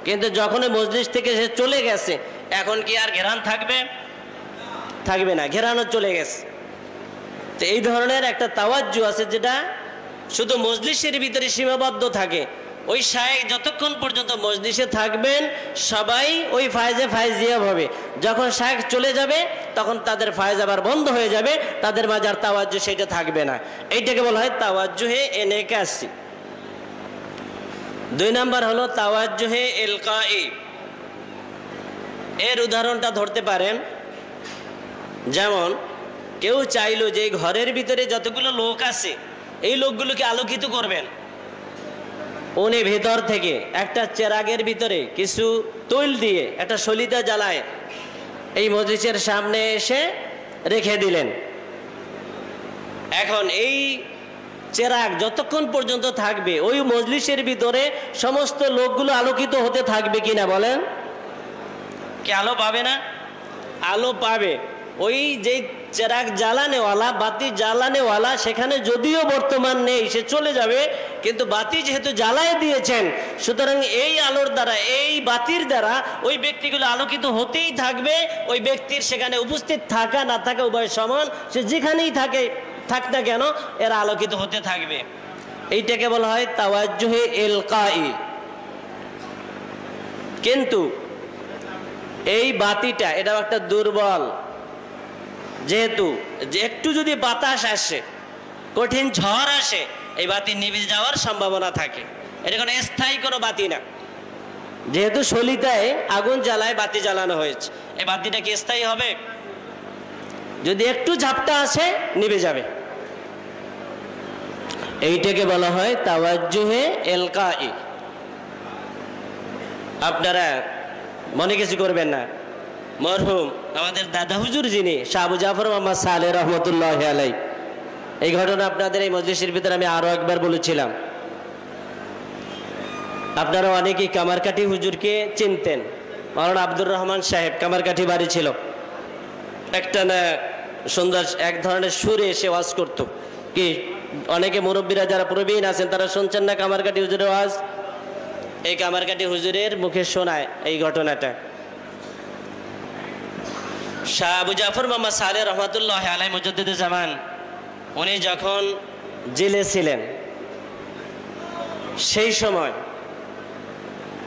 Speaker 1: কিন্তু যখন ওই মজলিস থেকে সে চলে গেছে, এখন কি আর ঘেরান থাকবে? থাকবে না, ঘেরানো চলে গেছে। তো এই ধরনের একটা তাওয়াজ্জু আছে যেটা শুধু মজলিসের ভিতরে সীমাবদ্ধ থাকে। ওই শায়েখ যতক্ষণ পর্যন্ত মজলিসে থাকবেন সবাই ওই ফায়েজিয়াব হবে। যখন শায়েখ চলে যাবে তখন তাদের ফায়েজ আবার বন্ধ হয়ে যাবে, তাদের মাঝে আর তাওয়াজ্জু সেটা থাকবে না। এইটাকে বলা হয় তাওয়াজ্জুহে এনেকাসি। 2 নাম্বার হলো তাওয়াজ্জুহে ইলকাই। এর উদাহরণটা ধরতে পারেন, যেমন কেউ চাইলো যে এই ঘরের ভিতরে যতগুলো লোক আছে এই লোকগুলোকে আলোকিত করবেন। উনি ভেতর থেকে একটা চেরাগের ভিতরে কিছু তৈল দিয়ে একটা সলিতা জ্বালায় এই মজলিসের সামনে এসে রেখে দিলেন। এখন এই চেরাগ যতক্ষণ পর্যন্ত থাকবে ওই মজলিসের ভিতরে সমস্ত লোকগুলো আলোকিত হতে থাকবে কিনা বলেন? কি আলো পাবে না? আলো পাবে। ওই যে চেরাগ জ্বালানেওয়ালা, বাতি জ্বালানেওয়ালা সেখানে যদিও বর্তমান নেই, সে চলে যাবে, কিন্তু বাতি যেহেতু জ্বালায় দিয়েছেন, সুতরাং এই আলোর দ্বারা, এই বাতির দ্বারা ওই ব্যক্তিগুলো আলোকিত হতেই থাকবে। ওই ব্যক্তির সেখানে উপস্থিত থাকা না থাকা উভয় সমান, সে যেখানেই থাক না কেন এরা আলোকিত হতে থাকবে। এইটাকে বলা হয় তাওয়াজ্জুহে ইলকাই। কিন্তু এই বাতিটা এটাও একটা দুর্বল, যেহেতু যে একটু যদি বাতাস আসে, কঠিন ঝড় আসে, এই বাতি নিভে যাওয়ার সম্ভাবনা থাকে। এটা কোনো স্থায়ী কোনো বাতি না। যেহেতু সলিতায় আগুন জ্বালায় বাতি জ্বালানো হয়েছে, এই বাতিটা কি স্থায়ী হবে? যদি একটু ঝাপটা আসে নিভে যাবে। এইটাকে বলা হয় তাওয়াজ্জুহে ইলকাই। আপনারা মনে কিছু করবেন না, মরহুম আমাদের দাদা হুজুর যিনি শাহ আবু জাফর মোহাম্মদ সালেহ রহমতুল্লাহ আলাই, এই ঘটনা আপনাদের এই মজলিসের ভিতরে আমি আরো একবার বলেছিলাম। আপনারা অনেকেই কামারকাঠি হুজুরকে চিনতেন। মাওলানা আব্দুর রহমান সাহেব কামারকাঠি বাড়ি ছিল। একটা না সুন্দর এক ধরনের সুরে সে ওয়াজ করত। কি অনেকে মুরব্বীরা যারা প্রবীণ আছেন তারা শুনছেন না কামারকাঠি হুজুরের ওয়াজ? এই কামারকাঠি হুজুরের মুখে শোনায় এই ঘটনাটা। শাহ আবু জাফর মোহাম্মদ সালেহ রহমতুল্লাহ আলাই মুজাদ্দিদে জামান, উনি যখন জেলে ছিলেন সেই সময়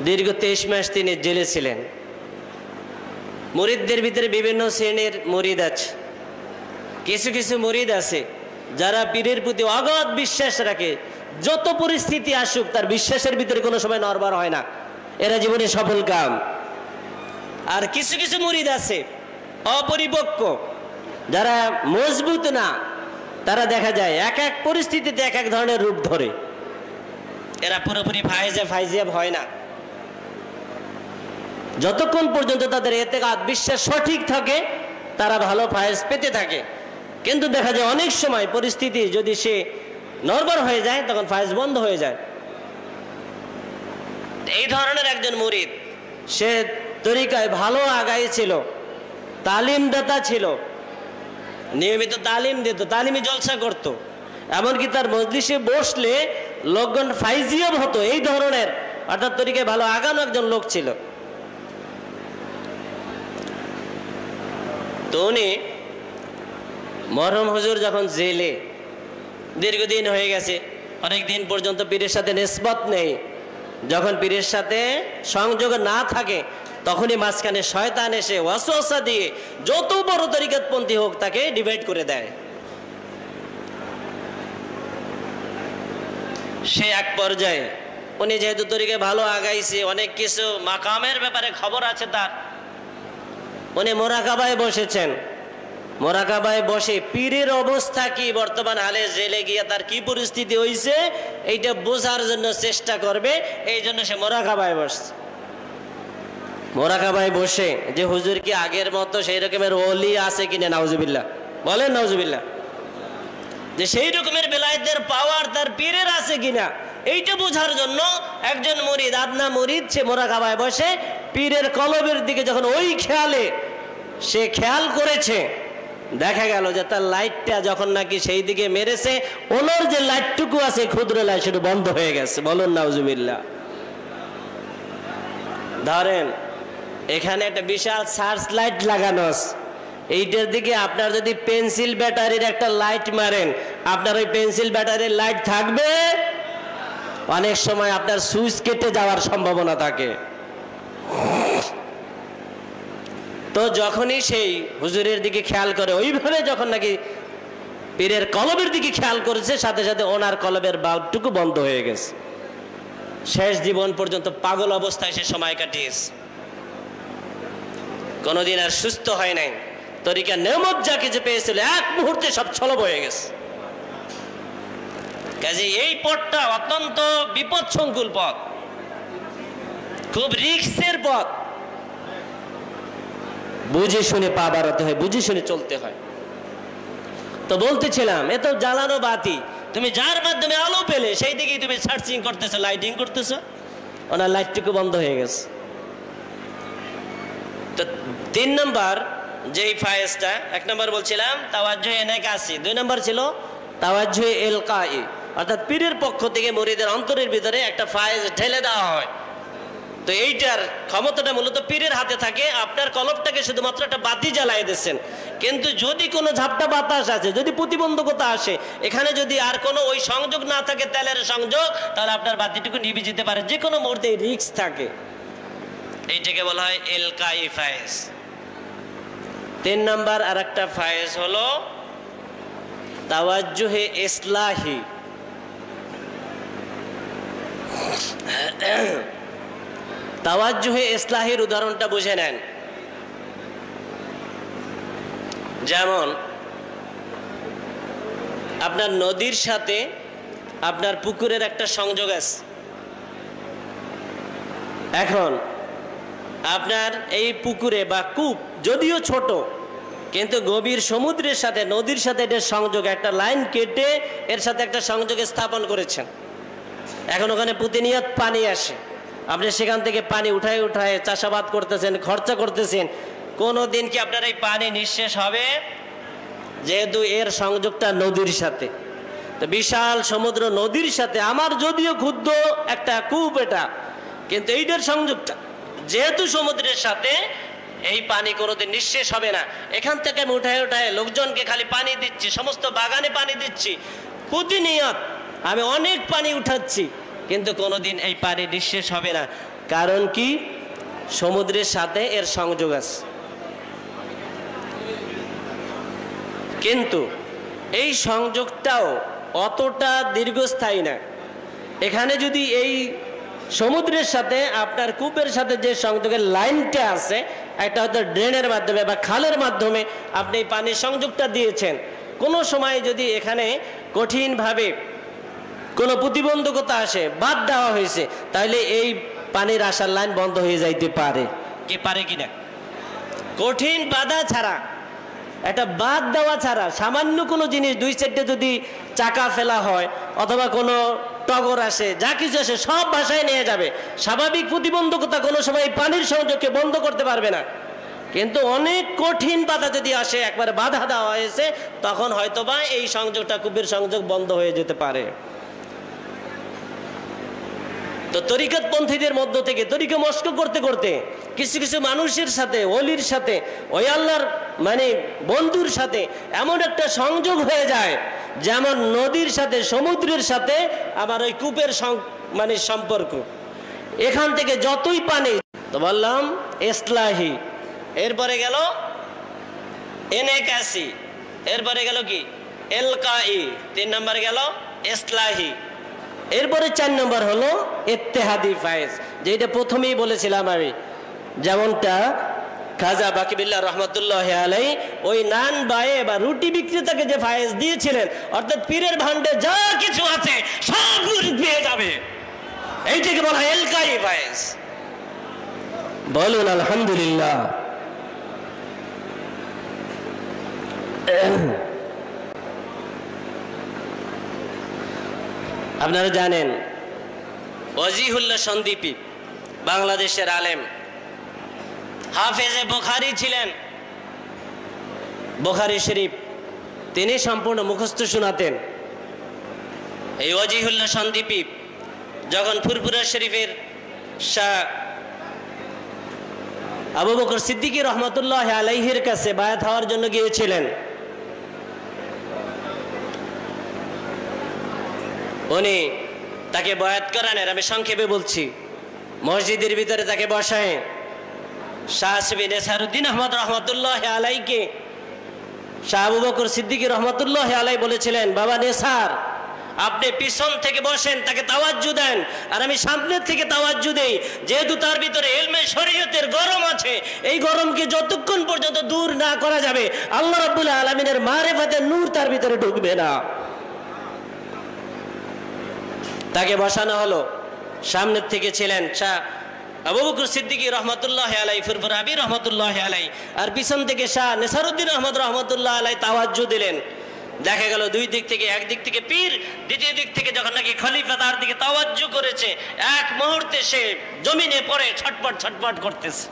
Speaker 1: দীর্ঘ 23 মাস তিনি জেলে ছিলেন। মুরিদদের ভিতরে বিভিন্ন শ্রেণীর মুরিদ আছে। কিছু কিছু মুরিদ আছে যারা পীরের প্রতি অগাধ বিশ্বাস রাখে, যত পরিস্থিতি আসুক তার বিশ্বাসের ভিতরে কোনো সময় নড়বড় হয় না, এরা জীবনে সফল কাম। আর কিছু কিছু মুরিদ আছে অপরিপক্ক, যারা মজবুত না, তারা দেখা যায় এক এক পরিস্থিতিতে এক এক ধরনের রূপ ধরে। এরা পুরোপুরি ফাইজিয়াব হয় না। যতক্ষণ পর্যন্ত তাদের এতেকাদ বিশ্বাস সঠিক থাকে তারা ভালো ফায়েজ পেতে থাকে। কিন্তু দেখা যায় অনেক সময় পরিস্থিতি যদি সে নড়বড় হয়ে যায় তখন ফায়েজ বন্ধ হয়ে যায়। এই ধরনের একজন মুরিদ, সে তরিকায় ভালো আগাই ছিল, তালিমদাতা ছিল, নিয়মিত তালিম দিত, তালিমি জলসা করত, এমনকি তার মজলিসে বসলে লোকগণ ফাইজিয়াব হতো। এই ধরনের অর্থাৎ তরিকায় ভালো আগানো একজন লোক ছিল। তো উনি মরহুম হুজুর যখন জেলে দীর্ঘদিন হয়ে গেছে, অনেক দিন পর্যন্ত পীরের সাথে নিসবত নেই, যখন পীরের সাথে সংযোগ না থাকে তখনই মাঝখানে শয়তান এসে ওয়াসওয়াসা দিয়ে যত বড় তরিকতপন্থী হোক তাকে ডিভাইড করে দেয়। সে এক পর্যায়ে উনি যেহেতু তরিকে ভালো আগাইছে, অনেক কিছু মাকামের ব্যাপারে খবর আছে তার, উনি মোরাকাবায় বসেছেন। মোরাকাবায় বসে পীরের অবস্থা কি, বর্তমান হালে জেলে গিয়ে তার কি পরিস্থিতি হয়েছে এইটা বোঝার জন্য চেষ্টা করবে, এই জন্য সে মোরাকাবায় বসছে। মোরাকাবায় বসে যে হুজুর কি আগের মতো সেই রকমের ওলি আছে কিনা, নাউজুবিল্লাহ বলেন, নাউজুবিল্লাহ, যে সেই রকমের বেলায়েতের পাওয়ার তার পীরের আছে কিনা এইটা বোঝার জন্য একজন মুরিদ, আদনা মুরিদ, সে মোরাকাবায় বসে পীরের কলবের দিকে যখন ওই খেয়ালে সে খেয়াল করেছে, দেখা গেল যে তার লাইটটা যখন নাকি সেই দিকে মেরেছে, ওনার যে লাইটটুকু আছে ক্ষুদ্র লাইট সেটা বন্ধ হয়ে গেছে। বলুন নাউজুবিল্লাহ। ধরেন এখানে একটা বিশাল সার্চ লাইট লাগানো আছে, এইটার দিকে আপনার যদি পেন্সিল ব্যাটারির একটা লাইট মারেন, আপনার ওই পেন্সিল ব্যাটারির লাইট থাকবে? অনেক সময় আপনার সুইচ কেটে যাওয়ার সম্ভাবনা থাকে। তো যখনই সেই হুজুরের দিকে খেয়াল করে, ওইভাবে যখন নাকি পীরের কলবের দিকে খেয়াল করেছে, সাথে সাথে ওনার কলবের বাল্বটুকু বন্ধ হয়ে গেছে। শেষ জীবন পর্যন্ত পাগল অবস্থায় সে সময় কাটিয়েছে, কোনোদিন আর সুস্থ হয় নাই। তরিকা নেমত যা কিছু পেয়েছিল এক মুহূর্তে সব ছলব হয়ে গেছে। কাজে এই পথটা অত্যন্ত বিপদসংকুল পথ, খুব রিস্কের পথ। বুঝে শুনে পা বাড়াতে হয়, বুঝে শুনে চলতে হয়। তো বলতেছিলাম, এ তো জ্বালানো বাতি, তুমি যার মাধ্যমে আলো পেলে সেই দিকেই তুমি সার্চিং করতেছো, লাইটিং করতেছো, ওনার লাইটটুকু বন্ধ হয়ে গেছে। তো 3 নম্বর যেই ফায়েজটা, 1 নম্বর বলছিলাম তাওয়াজ্জুহে ইনাকাসি, 2 নম্বর ছিল তাওয়াজ্জুহে ইলকাই, অর্থাৎ পীরের পক্ষ থেকে মুরিদের অন্তরের ভিতরে একটা ফায়েজ ঢেলে দেওয়া হয়। তো এইটার ক্ষমতাটা মূলত পীরের হাতে থাকে। আপনার কলবটাকে শুধুমাত্র একটা বাতি জ্বালাই দিচ্ছেন, কিন্তু যদি কোনো ঝাপটা বাতাস আছে, যদি প্রতিবন্ধকতা আসে, এখানে যদি আর কোনো ওই সংযোগ না থাকে, তেলের সংযোগ, তাহলে আপনার বাতিটুকু নিভে যেতে পারে, যে কোনো মুহূর্তে রিস্ক থাকে। এইটাকে বলা হয় ইলকাই ফায়েজ। 3 নম্বর আর একটা ফায়েজ হলো তাওয়াজ্জুহে ইসলাহি। তাওয়াজ্জুহে ইসলাহির উদাহরণটা বুঝে নেন। যেমন আপনার নদীর সাথে আপনার পুকুরের একটা সংযোগ আছে। এখন আপনার এই পুকুরে বা কূপ যদিও ছোট, কিন্তু গভীর সমুদ্রের সাথে নদীর সাথে এটার সংযোগ, একটা লাইন কেটে এর সাথে একটা সংযোগ স্থাপন করেছেন। এখন ওখানে প্রতিনিয়ত পানি আসে, আপনি সেখান থেকে পানি উঠায় উঠায় চাষাবাদ করতেছেন, খরচা করতেছেন, কোনো দিন কি আপনার এই পানি নিঃশেষ হবে? যেহেতু এর সংযোগটা নদীর সাথে, তো বিশাল সমুদ্র নদীর সাথে আমার যদিও ক্ষুদ্র একটা কূপ এটা, কিন্তু এইটার সংযোগটা যেহেতু সমুদ্রের সাথে, এই পানি কোনোদিন নিঃশেষ হবে না। এখান থেকে আমি উঠায় উঠায় লোকজনকে খালি পানি দিচ্ছি, সমস্ত বাগানে পানি দিচ্ছি, প্রতিনিয়ত আমি অনেক পানি উঠাচ্ছি, কিন্তু কোনোদিন এই পানি নিঃশেষ হবে না। কারণ কি? সমুদ্রের সাথে এর সংযোগ আছে। কিন্তু এই সংযোগটাও অতটা দীর্ঘস্থায়ী না। এখানে যদি এই সমুদ্রের সাথে আপনার কূপের সাথে যে সংযোগের লাইনটা আছে, একটা হয়তো ড্রেনের মাধ্যমে বা খালের মাধ্যমে আপনি এই পানির সংযোগটা দিয়েছেন, কোনো সময় যদি এখানে কঠিনভাবে কোনো প্রতিবন্ধকতা আসে, বাদ দেওয়া হয়েছে, তাহলে এই পানির আসার লাইন বন্ধ হয়ে যাইতে পারে। কি পারে কিনা? কঠিন বাধা ছাড়া, একটা বাদ দেওয়া ছাড়া, সামান্য কোনো জিনিস 2-4টে যদি চাকা ফেলা হয় অথবা কোনো টগর আসে, যা কিছু আসে সব ভাষায় নিয়ে যাবে। স্বাভাবিক প্রতিবন্ধকতা কোনো সময় পানির সংযোগকে বন্ধ করতে পারবে না। কিন্তু অনেক কঠিন বাধা যদি আসে, একবারে বাধা দেওয়া হয়েছে, তখন হয়তোবা এই সংযোগটা, কূপের সংযোগ বন্ধ হয়ে যেতে পারে। তো তরিকতপন্থীদের মধ্য থেকে তরিকা মস্ক করতে করতে কিছু কিছু মানুষের সাথে, ওলির সাথে, ওই আল্লাহর মানে বন্ধুর সাথে এমন একটা সংযোগ হয়ে যায়, যেমন নদীর সাথে সমুদ্রের সাথে আবার ওই কূপের মানে সম্পর্ক। এখান থেকে যতই পানি, তো বললাম ইসলাহি, এরপরে গেল এনেকাসি, এরপরে গেল কি এলকাই, 3 নম্বর গেল ইসলাহি, এরপরে 4 নম্বর হলো ইত্তেহাদি ফায়েজ, যেটা প্রথমেই বলেছিলাম আমি। যেমনটা খাজা বাকিবিল্লাহ রহমতুল্লাহ আলাই ওই নান বায়ে বা রুটি বিক্রেতাকে যে ফায়েজ দিয়েছিলেন, অর্থাৎ পীরের ভান্ডে যা কিছু আছে সব মুরিদ পেয়ে যাবে, এইটাকে বলা হয় এলকাই ফায়েজ। বলুন আলহামদুলিল্লাহ। আপনারা জানেন ওয়াজিহুল্লাহ সন্দীপী বাংলাদেশের আলেম, হাফেজে বুখারী ছিলেন, বুখারী শরীফ তিনি সম্পূর্ণ মুখস্থ শোনাতেন। এই ওয়াজিহুল্লাহ সন্দীপী যখন ফুরফুরা শরীফের শাহ আবু বকর সিদ্দিকী রহমতুল্লাহ আলাইহির কাছে বায়াত হওয়ার জন্য গিয়েছিলেন, উনি তাকে বয়াত করানের, আমি সংক্ষেপে বলছি, মসজিদের ভিতরে তাকে বসায় শাহ সিবি নেসারউদ্দিন আহমদ রহমতুল্লাহ আলাইকে শাহ আবু বকর সিদ্দিকী রহমতুল্লাহ আলাই বলেছিলেন, বাবা নেসার আপনি পিছন থেকে বসেন, তাকে তাওয়াজ্জু দেন, আর আমি সামনের থেকে তাওয়াজ্জু দেই, যেহেতু তার ভিতরে ইলমে শরীয়তের গরম আছে, এই গরমকে যতক্ষণ পর্যন্ত দূর না করা যাবে আল্লাহ রাব্বুল আলামিনের মারিফাতের নূর তার ভিতরে ঢুকবে না। তাকে বসানো হলো, সামনের থেকে ছিলেন শাহ আবু বকর সিদ্দিকী রহমতুল্লাহ আলাই, ফুরফুরা আবি রহমতুল্লাহ আলাই, আর পিছন থেকে শাহ নেসারউদ্দিন আহমদ রহমতুল্লাহ আলাই তাওয়াজ্জু দিলেন। দেখা গেল দুই দিক থেকে, একদিক থেকে পীর, দ্বিতীয় দিক থেকে যখন নাকি খলিফা তার দিকে তাওয়াজ্জু করেছে, এক মুহূর্তে সে জমিনে পড়ে ছটপট ছটপট করতেছে।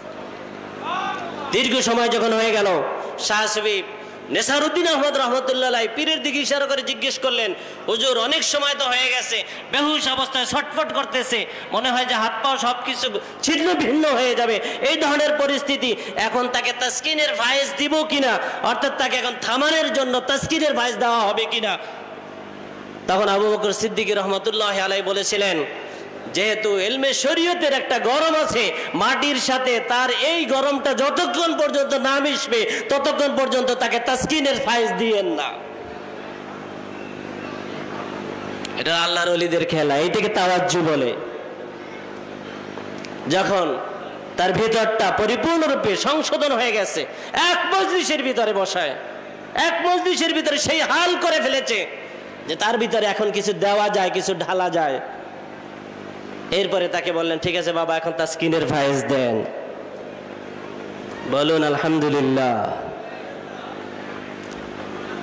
Speaker 1: দীর্ঘ সময় যখন হয়ে গেল, শাহ সিবি নেসারউদ্দিন আহমদ রহমতুল্লাহ আলাই পীরের দিকে ইশারা করে জিজ্ঞেস করলেন, হুজুর অনেক সময় তো হয়ে গেছে, বেহুশ অবস্থায় ছটফট করতেছে, মনে হয় যে হাত পাও সবকিছু ছিন্ন ভিন্ন হয়ে যাবে, এই ধরনের পরিস্থিতি, এখন তাকে তাসকিনের ফায়েজ দিব কিনা, অর্থাৎ তাকে এখন থামানোর জন্য তাসকিনের ফায়েজ দেওয়া হবে কিনা। তখন আবু বকর সিদ্দিকী রহমতুল্লাহ আলাই বলেছিলেন, যেহেতু ইলমে শরীয়তের একটা গরম আছে, মাটির সাথে তার এই গরমটা যতক্ষণ পর্যন্ত না মিশবে ততক্ষণ পর্যন্ত তাকে তাসকিনের ফায়েজ দিয়েন না। এটা আল্লাহর ওলিদের খেলা, এইটাকে তাওয়াজ্জু বলে। যখন তার ভিতরটা পরিপূর্ণরূপে সংশোধন হয়ে গেছে, এক মজলিসের ভিতরে বসায়, এক মজলিসের ভিতরে সেই হাল করে ফেলেছে যে তার ভিতরে এখন কিছু দেওয়া যায়, কিছু ঢালা যায়। এরপরে তাকে বললেন, ঠিক আছে বাবা, এখন তাসকিনের ফায়েজ দেন। বলুন আলহামদুলিল্লাহ।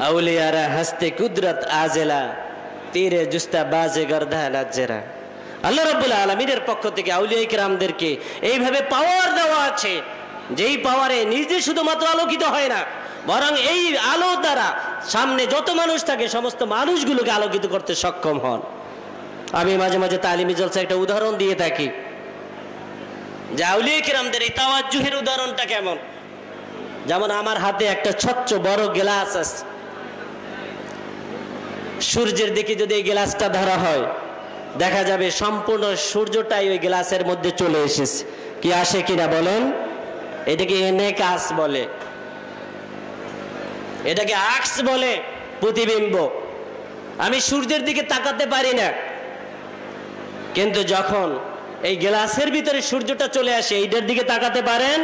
Speaker 1: আউলিয়ারা হাসতে কুদরত আজেলা, তীরে জুস্তা বাজে গর্দা লাজ্জেরা। আল্লাহ রাব্বুল আলামিনের পক্ষ থেকে আউলিয়া কিরামদেরকে এইভাবে পাওয়ার দেওয়া আছে, যেই পাওয়ারে নিজে শুধুমাত্র আলোকিত হয় না, বরং এই আলো দ্বারা সামনে যত মানুষ থাকে সমস্ত মানুষগুলোকে আলোকিত করতে সক্ষম হন। আমি মাঝে মাঝে তালিমি জলসা একটা উদাহরণ দিয়ে থাকি যে আউলিয়া কিরামদের এই তাওয়াজ্জুহের উদাহরণটা কেমন। যেমন আমার হাতে একটা ছোট্ট বড় গ্লাস আছে, সূর্যের দিকে যদি এই গ্লাসটা ধরা হয় দেখা যাবে সম্পূর্ণ সূর্যটাই ওই গ্লাসের মধ্যে চলে এসেছে। কি আসে কিনা বলেন? এটাকে এনেকাস বলে, এটাকে আকস বলে, প্রতিবিম্ব। আমি সূর্যের দিকে তাকাতে পারি না, কিন্তু যখন এই গ্লাসের ভিতরে সূর্যটা চলে আসে এইটার দিকে তাকাতে পারেন?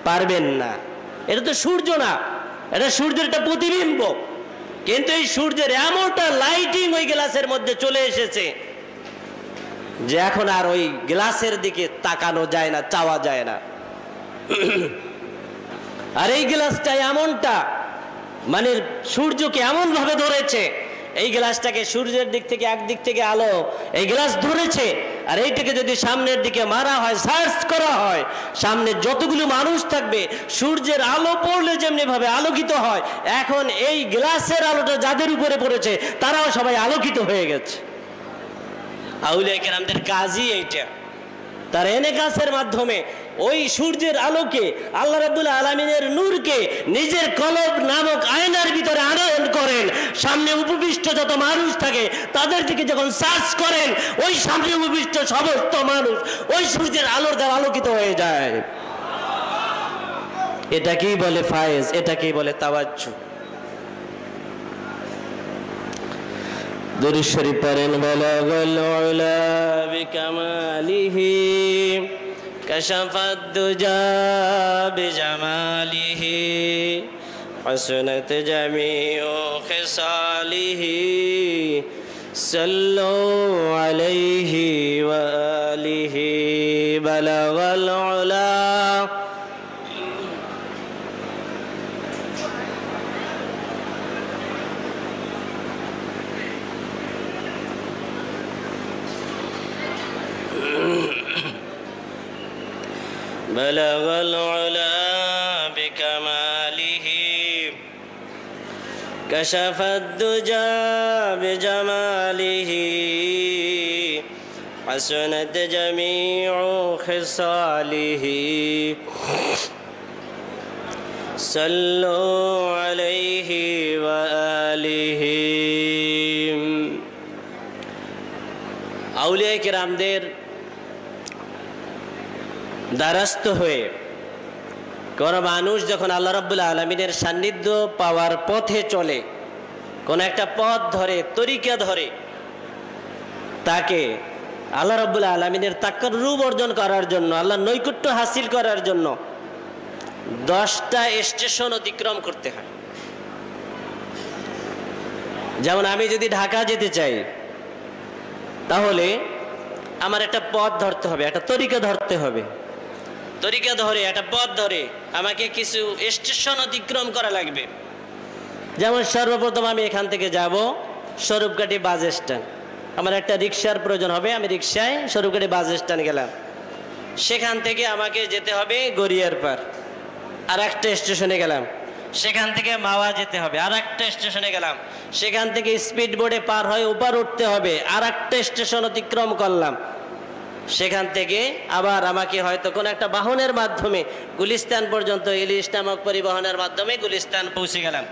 Speaker 1: পারবেন না। এটা তো সূর্য না, এটা সূর্যের একটা প্রতিবিম্ব। কিন্তু এই সূর্যের এমনটা লাইটিং ওই গ্লাসের মধ্যে চলে এসেছে যে এখন আর ওই গ্লাসের দিকে তাকানো যায় না, চাওয়া যায় না। আর এই গ্লাসটা এমনটা মানে সূর্যকে এমন ভাবে ধরেছে, এই গ্লাসটাকে সূর্যের দিক থেকে একদিক থেকে আলো এই গ্লাস ধরেছে, আর এইটাকে যদি সামনের দিকে মারা হয়, সার্চ করা হয়, সামনে যতগুলো মানুষ থাকবে সূর্যের আলো পড়লে যেমনি ভাবে আলোকিত হয়, এখন এই গ্লাসের আলোটা যাদের উপরে পড়েছে তারাও সবাই আলোকিত হয়ে গেছে। আউলিয়া কেরামদের কাজই এইটা। তার এনেকাসের মাধ্যমে ওই সূর্যের আলোকে, আল্লাহ রাব্বুল আলামিনের নূরকে নিজের কলব নামক আয়নার ভিতরে আনয়ন করেন। সামনে উপবিষ্ট যত মানুষ থাকে তাদের দিকে যখন সার্চ করেন, ওই সামনে উপবিষ্ট সমস্ত মানুষ ওই সূর্যের আলোর দ্বারা আলোকিত হয়ে যায়। এটাকেই বলে ফায়েজ, এটাকেই বলে তাওয়াজ্জু। দুরূদ শরীফ পড়েন। বালাগাল উলা বিকামালিহি কাশাফাদ দুজা বিজামালিহি হাসনাত জামিউ খিসালিহি সাল্লু আলাইহি ওয়া আলিহি। বালাগাল উলা بلغ العلا بكماله كشف الدجى بجماله حسنت جميع خصاله صلوا عليه وآله। আউলিয়া কিরামদের দ্বারস্থ হয়ে কোন মানুষ যখন আল্লাহ রাব্বুল আলামিনের সান্নিধ্য পাওয়ার পথে চলে, কোন একটা পথ ধরে, তরিকা ধরে, তাকে আল্লাহ রাব্বুল আলামিনের তাকাররুব অর্জন করার জন্য, আল্লাহর নৈকট্য হাসিল করার জন্য 10টা স্টেশন অতিক্রম করতে হয়। যেমন আমি যদি ঢাকা যেতে চাই, তাহলে আমার একটা পথ ধরতে হবে, একটা তরিকা ধরতে হবে। তরিকা ধরে, একটা পথ ধরে আমাকে কিছু স্টেশন অতিক্রম করা লাগবে। যেমন সর্বপ্রথম আমি এখান থেকে যাব স্বরূপকাঠি বাস স্ট্যান্ড, আমার একটা রিক্সার প্রয়োজন হবে, আমি রিক্সায় স্বরূপকাঠি বাস স্ট্যান্ড গেলাম। সেখান থেকে আমাকে যেতে হবে গড়িয়ার পার, আর একটা স্টেশনে গেলাম। সেখান থেকে মাওয়া যেতে হবে, আর একটা স্টেশনে গেলাম। সেখান থেকে স্পিড বোর্ডে পার হয়ে ওপার উঠতে হবে, আর একটা স্টেশন অতিক্রম করলাম। সেখান থেকে আবার আমাকে হয়তো কোনো একটা বাহনের মাধ্যমে গুলিস্তান পর্যন্ত, ইলিশ নামক পরিবহনের মাধ্যমে গুলিস্তান পৌঁছে গেলাম।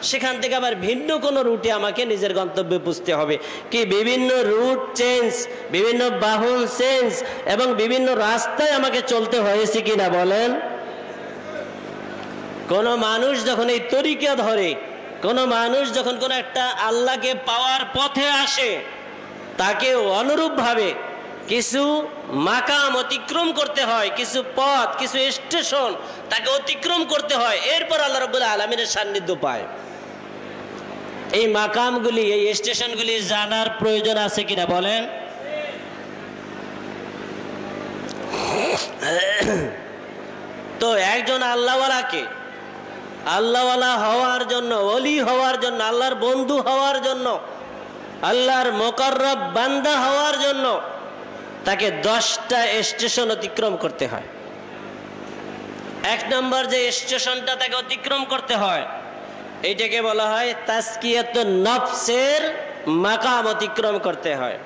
Speaker 1: সেখান থেকে আবার ভিন্ন কোনো রুটে আমাকে নিজের গন্তব্যে পৌঁছতে হবে। কি বিভিন্ন রুট চেঞ্জ, বিভিন্ন বাহন চেঞ্জ এবং বিভিন্ন রাস্তায় আমাকে চলতে হয়েছে কিনা বলেন? কোনো মানুষ যখন এই তরিকা ধরে, কোনো মানুষ যখন কোনো একটা আল্লাহকে পাওয়ার পথে আসে, তাকে অনুরূপভাবে কিছু মাকাম অতিক্রম করতে হয়, কিছু পথ, কিছু স্টেশন তাকে অতিক্রম করতে হয়। এরপর আল্লাহ রাব্বুল আলামিনের সান্নিধ্য পায়। এই মাকামগুলি, এই স্টেশনগুলি জানার প্রয়োজন আছে কিনা বলেন? তো একজন আল্লাহওয়ালাকে আল্লাহওয়ালা হওয়ার জন্য, ওলি হওয়ার জন্য, আল্লাহর বন্ধু হওয়ার জন্য, আল্লাহর মুকাররব বান্দা হওয়ার জন্য তাকে 10টা স্টেশন অতিক্রম করতে হয়। 1 নম্বর যে স্টেশনটা তাকে অতিক্রম করতে হয়, এইটাকে বলা হয় তাজকিয়াতুন নফসের মাকাম অতিক্রম করতে হয়।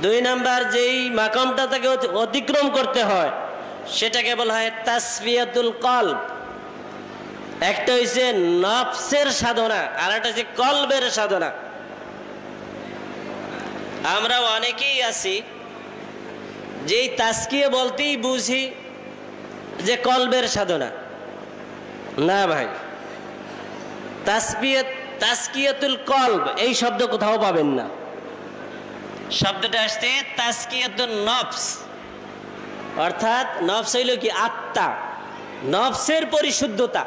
Speaker 1: 2 নম্বর যেই মাকামটা তাকে অতিক্রম করতে হয়, সেটাকে বলা হয় তাসফিয়াতুল কলব। একটা হচ্ছে নফসের সাধনা, আর একটা হচ্ছে কলবের সাধনা। আমরা অনেকেই আছি যেই তাজকিয়া বলতেই বুঝি যে কলবের সাধনা। না ভাই, তাজকিয়াতুল কলব এই শব্দ কোথাও পাবেন না। শব্দটা আসছে তাজকিয়াতুন নফস, অর্থাৎ নফস হইল কি? আত্মা, নফসের পরিশুদ্ধতা।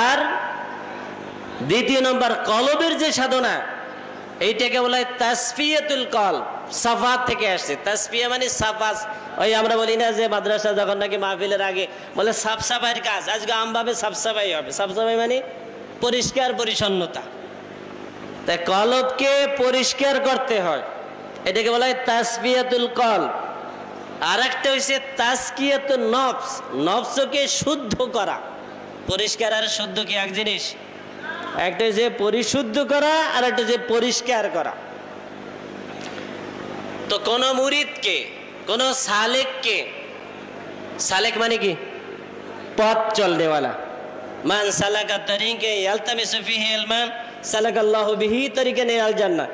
Speaker 1: আর 2 নম্বর কলবের যে সাধনা, এইটাকে বলা হয় তাসফিয়াতুল কলব। সাফা থেকে আসছে। তাসফিয়া মানে সাফা। ওই আমরা বলি না যে মাদ্রাসা যখন নাকি মাহফিলের আগে বলে সাফ সাফাইয়ের কাজ, আজকে আমভাবে সাফ সাফাই হবে। সাফ সাফাই মানে পরিষ্কার পরিচ্ছন্নতা। তাই কলবকে পরিষ্কার করতে হয়, এটাকে বলা হয় তাসফিয়াতুল কলব। আর একটা হচ্ছে তাজকিয়াতুন নফস, নফসকে শুদ্ধ করা। পরিষ্কার আর শুদ্ধ কি এক জিনিস? একটা যে পরিশুদ্ধ করা, আর একটা যে পরিষ্কার করা। তো কোন মুরিদকে, কোন সালেককে, সালেক মানে কি? পথ চলনেওয়ালা। মান সালাকা তরিকে ইয়ালতামিসু ফিহি ইলমান সালাকাল্লাহু বিহি তরিকান ইলাল জান্নাহ।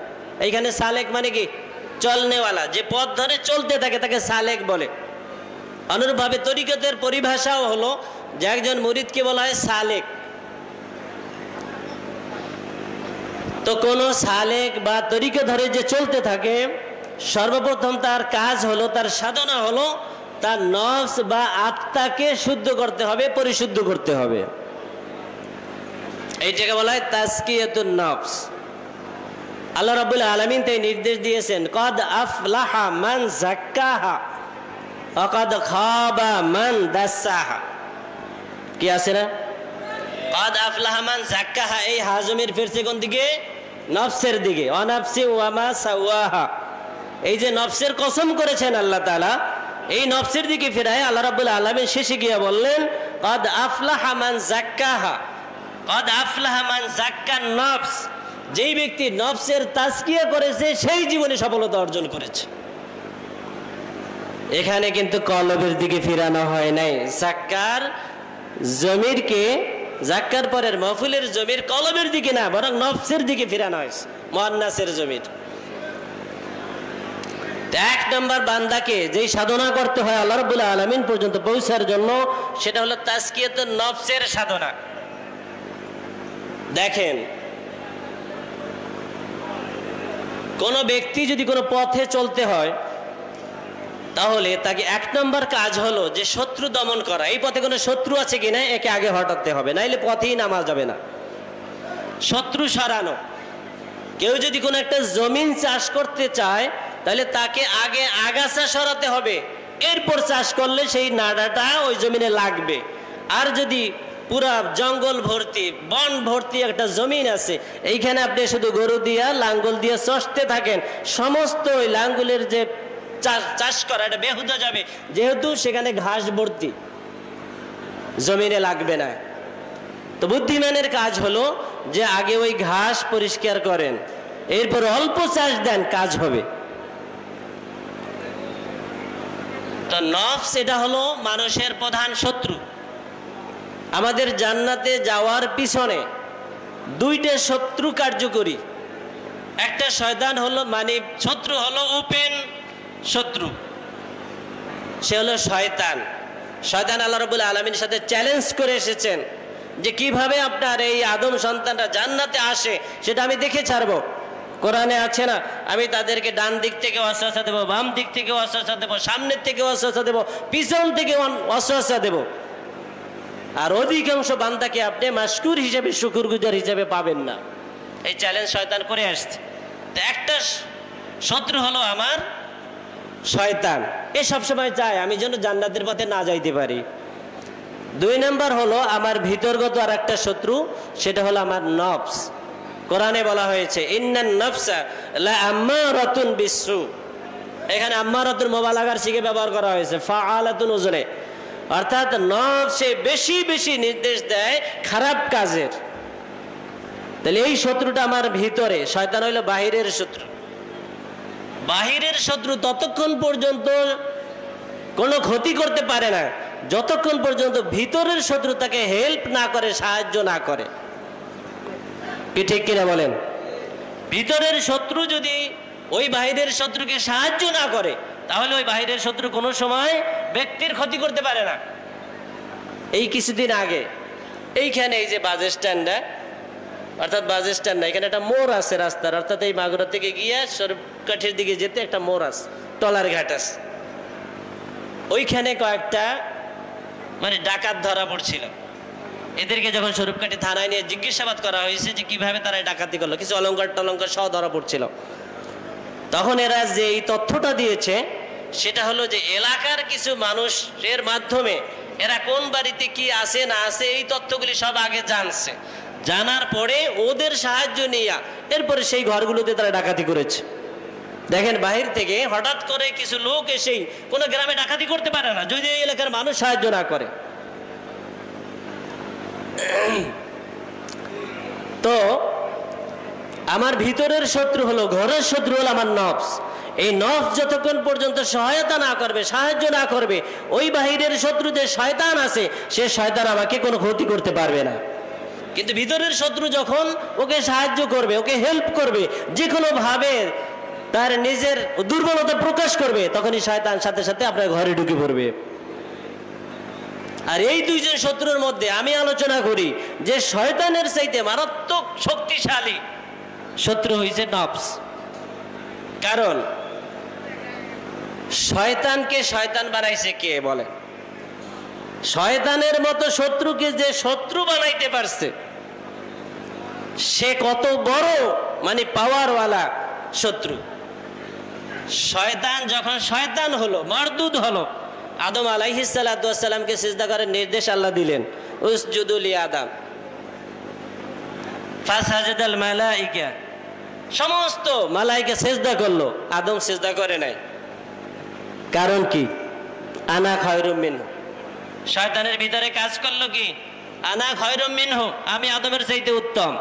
Speaker 1: এইখানে সালেক মানে কি? চলনেওয়ালা, যে পথ ধরে চলতে থাকে তাকে সালেক বলে। অনুরূপভাবে তরিকতের পরিভাষাও হলো যে একজন মুরিদকে বলা হয় সালেক। তো কোন সালেক বা তরিকা ধরে যে চলতে থাকে, সর্বপ্রথম তার কাজ হলো, তার সাধনা হলো তার নফস বা আত্মাকে শুদ্ধ করতে হবে, পরিশুদ্ধ করতে হবে। এইটাকে বলা হয় তাজকিয়াতুন নফস। আল্লাহ রাব্বুল আলামিন তাই নির্দেশ দিয়েছেন, কদ আফলাহা মান যাক্কাহা ওয়া কদ খাবা মান দাসসাহা। কি আছে না? কদ আফলাহা মান যাক্কাহা, এই হাজমের ফিরছে কোন দিকে? নফসের দিকে। ওয়া নাফসি ওয়া মা সাওয়াহা, এই যে নফসের কসম করেছেন আল্লাহ তাআলা, এই নফসের দিকে ফিরায় আল্লাহ রাব্বুল আলামিন শেষে গিয়ে বললেন, কদ আফলাহা মান যাক্কাহা, কদ আফলাহা মান যাক্কান নফস, যেই ব্যক্তি নফসের তাজকিয়া করেছে সেই জীবনে সফলতা অর্জন করেছে। এখানে কিন্তু কলবের দিকে ফিরানো হয় নাই। যাক্কার জমিরকে, যাক্কার পরের মাহফিলের জমির কলবের দিকে না, বরং নফসের দিকে ফিরানো হয়েছে, মুআন্নাসের জমির। এক নম্বর বান্দাকে যেই সাধনা করতে হয় আল্লাহ রাব্বুল আলামিন পর্যন্ত পৌঁছার জন্য, সেটা হলো তাজকিয়াতুন নফসের সাধনা। দেখেন, কোন ব্যক্তি যদি কোনো পথে চলতে হয়, তাহলে তাকে এক নম্বর কাজ হলো যে শত্রু দমন করা। এই পথে কোনো শত্রু আছে কিনা একে আগে হটাতে হবে, নাইলে পথেই নামা যাবে না। শত্রু সরানো। কেউ যদি কোনো একটা জমিন চাষ করতে চায়, তাহলে তাকে আগে আগাছা সরাতে হবে, এরপর চাষ করলে সেই নাড়াটা ওই জমিনে লাগবে। আর যদি পুরা জঙ্গল ভর্তি, বন ভর্তি একটা জমিন আছে, এইখানে আপনি শুধু গরু দিয়া লাঙ্গল দিয়ে চষতে থাকেন, সমস্ত ওই লাঙ্গুলের যে চাষ করা এটা বেহুদা যাবে, যেহেতু সেখানে ঘাস ভর্তি, জমিনে লাগবে না। তো বুদ্ধিমানের কাজ হলো যে আগে ওই ঘাস পরিষ্কার করেন, এরপর অল্প চাষ দেন, কাজ হবে। তো নফস এটা হলো মানুষের প্রধান শত্রু। আমাদের জান্নাতে যাওয়ার পিছনে দুইটা শত্রু কার্যকরী। একটা শয়তান হলো, মানে শত্রু হলো ওপেন শত্রু, সে হলো শয়তান। শয়তান আল্লাহ রাব্বুল আলামিনের সাথে চ্যালেঞ্জ করে এসেছেন যে কিভাবে আপনার এই আদম সন্তানরা জান্নাতে আসে সেটা আমি দেখে ছাড়বো। কোরআনে আছে না, আমি তাদেরকে ডান দিক থেকে ওয়াসওয়াসা দেব, বাম দিক থেকে ওয়াসওয়াসা দেব, সামনের থেকে ওয়াসওয়াসা দেব, পিছন থেকে ওয়াসওয়াসা দেব। আর অধিকাংশ বান্দাকে আপনি মাশকুর হিসেবে, শুকরগুজার হিসেবে পাবেন না। এই চ্যালেঞ্জ শয়তান করে আসছে। তো একটা শত্রু হলো আমার শয়তান, এ সবসময় চায় আমি যেন জান্নাতের পথে না যাইতে পারি। দুই নাম্বার হলো আমার ভিতরগত আর একটা শত্রু, সেটা হলো আমার নফস। কোরআনে বলা হয়েছে, ইন্নান নফসা লা আম্মারাতুন বিসসু। এখানে আম্মারাতুন মুবালাগার শিখে ব্যবহার করা হয়েছে, ফাআলাতুন উজরে, অর্থাৎ নফসে বেশি বেশি নির্দেশ দেয় খারাপ কাজের। তাহলে এই শত্রুটা আমার ভিতরে, শয়তান হইল বাহিরের শত্রু। বাহিরের শত্রু ততক্ষণ পর্যন্ত কোনো ক্ষতি করতে পারে না যতক্ষণ পর্যন্ত ভিতরের শত্রু তাকে হেল্প না করে, সাহায্য না করে। কি ঠিক কিনা বলেন? ভিতরের শত্রু যদি ওই বাহিরের শত্রুকে সাহায্য না করে, তাহলে ওই বাহিরের শত্রু কোনো সময় ব্যক্তির ক্ষতি করতে পারে না। এই কিছুদিন আগে এইখানে এই যে বাস স্ট্যান্ডটা, অর্থাৎ বাস স্ট্যান্ড না, এখানে একটা মোড় আছে রাস্তার, অর্থাৎ এই মাগুরা থেকে গিয়া সরকাঠির দিকে যেতে একটা মোড় আছে, টলার ঘাট আছে। ওইখানে কয়েকটা মানে ডাকাত ধরা পড়ছিল। এদেরকে যখন স্বরূপকাঠি থানায় নিয়ে জিজ্ঞাসাবাদ করা হয়েছে যে কিভাবে তারা ডাকাতি করলো, কিছু অলঙ্কার টলঙ্কার সহ ধরা পড়ছিল, তখন এরা যে এই তথ্যটা দিয়েছে সেটা হলো যে এলাকার কিছু মানুষের মাধ্যমে এরা কোন বাড়িতে কি আছে না আছে এই তথ্যগুলি সব আগে জানছে, জানার পরে ওদের সাহায্য নিয়ে এরপরে সেই ঘরগুলোতে তারা ডাকাতি করেছে। দেখেন, বাহির থেকে হঠাৎ করে কিছু লোক এসেই কোনো গ্রামে ডাকাতি করতে পারে না যদি এই এলাকার মানুষ সাহায্য না করে। তো আমার ভিতরের শত্রু হলো, ঘরের শত্রু হলো আমার নফস। এই নফস যতক্ষণ পর্যন্ত সহায়তা না করবে, সাহায্য না করবে, ওই বাহিরের শত্রু যে শয়তান আছে সে শয়তান আমাকে কোনো ক্ষতি করতে পারবে না। কিন্তু ভিতরের শত্রু যখন ওকে সাহায্য করবে, ওকে হেল্প করবে, যে কোনো ভাবে তার নিজের দুর্বলতা প্রকাশ করবে, তখনই শয়তান সাথে সাথে আপনার ঘরে ঢুকে পড়বে। আর এই দুইজন শত্রুর মধ্যে আমি আলোচনা করি যে শয়তানের চাইতে মারাত্মক শক্তিশালী শত্রু হইছে নফস। কারণ শয়তানকে শয়তান বানাইছে কে বলে? শয়তানের মতো শত্রুকে যে শত্রু বানাইতে পারছে সে কত বড় মানে পাওয়ারওয়ালা শত্রু। শয়তান যখন শয়তান হলো, মারদুদ হলো, আদম আলাইহিস সালাতু ওয়াস সালামকে সিজদা করার নির্দেশ আল্লাহ দিলেন, উসজুদু লি আদম, ফাসাজাদাল মালাইকা, সমস্ত মালাইকা সিজদা করলো, আদম সিজদা করে নাই। কারণ কি? আনা খায়রুম মিনহু। শয়তানের ভিতরে কাজ করলো কি? আনা খায়রুম মিনহু, আমি আদমের চাইতে উত্তম।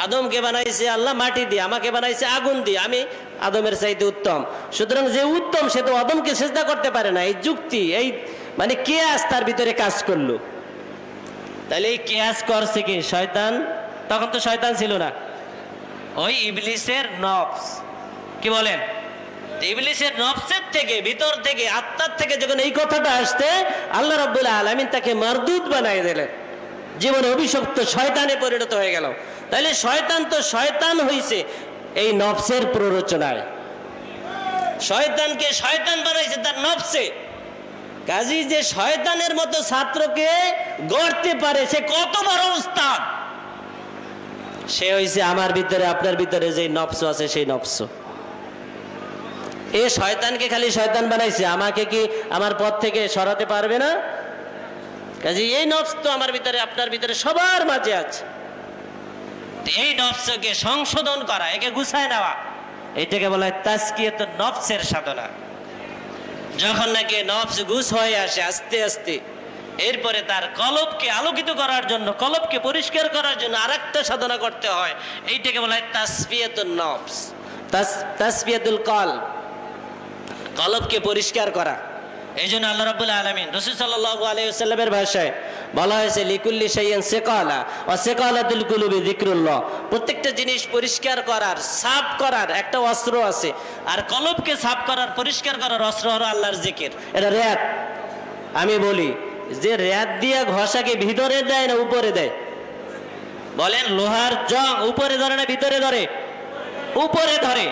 Speaker 1: আদমকে বানাইছে আল্লাহ মাটি দিয়ে, আমাকে বানাইছে আগুন দিয়ে, আমি আদমের চাইতে উত্তম। সুতরাং যে উত্তম সে তো আদমকে সিজদা করতে পারে না। এই যুক্তি, এই মানে কিয়াস তার ভিতরে কাজ করলো। তাহলে এই কিয়াস করছে কি? শয়তান। তখন তো শয়তান ছিল না, ওই ইবলিসের নফস। কি বলেন? ইবলিসের নফসের থেকে, ভিতর থেকে, আত্মার থেকে যখন এই কথাটা আসছে, আল্লাহ রাব্বুল আলামিন তাকে মারদুদ বানাই দিলেন, জীবনে অভিশপ্ত শয়তানে পরিণত হয়ে গেল। তাহলে শয়তান তো শয়তান হইছে এই নফসের প্ররোচনায়। শয়তানকে শয়তান বানাইছে তার নফসে। কাজী যে শয়তানের মতো ছাত্রকে গড়তে পারে সে কত বড় উস্তাদ। সে হইছে আমার ভিতরে, আপনার ভিতরে যে নফস আছে সেই নফস। এ শয়তানকে খালি শয়তান বানাইছে, আমাকে কি আমার পথ থেকে সরাতে পারবে না? কাজে এই নফস তো আমার ভিতরে, আপনার ভিতরে, সবার মাঝে আছে। এই নফসকে সংশোধন করা, একে গুছায় নেওয়া, এটাকে বলা হয় তাজকিয়াতুন নফসের সাধনা। যখন নাকি নফস গুছ হয়ে আসে আস্তে আস্তে, এরপরে তার কলবকে আলোকিত করার জন্য, কলবকে পরিষ্কার করার জন্য আরেকটা সাধনা করতে হয়। এইটাকে বলা হয় তাসফিয়াতুন নফস, তাসফিয়াতুল কলব, কলবকে পরিষ্কার করা। এই জন্য আল্লাহ রাব্বুল আলামিন রাসূল সাল্লাল্লাহু আলাইহি ওয়াসাল্লামের ভাষায় বলা হয়েছে লিকুল্লি শাইইন সিকালা ওয়া সিকালাতুল কুলুবি যিকরুল্লাহ। প্রত্যেকটা জিনিস পরিষ্কার করার, সাফ করার একটা অস্ত্র আছে, আর কলবকে সাফ করার, পরিষ্কার করার অস্ত্র হলো আল্লাহর জিকির। এটা রিয়াদ। আমি বলি যে রিয়াদ দিয়া ঘষাকে ভিতরে দেয় না উপরে দেয়? বলেন, লোহার জং উপরে ধরে না ভিতরে ধরে? উপরে ধরে।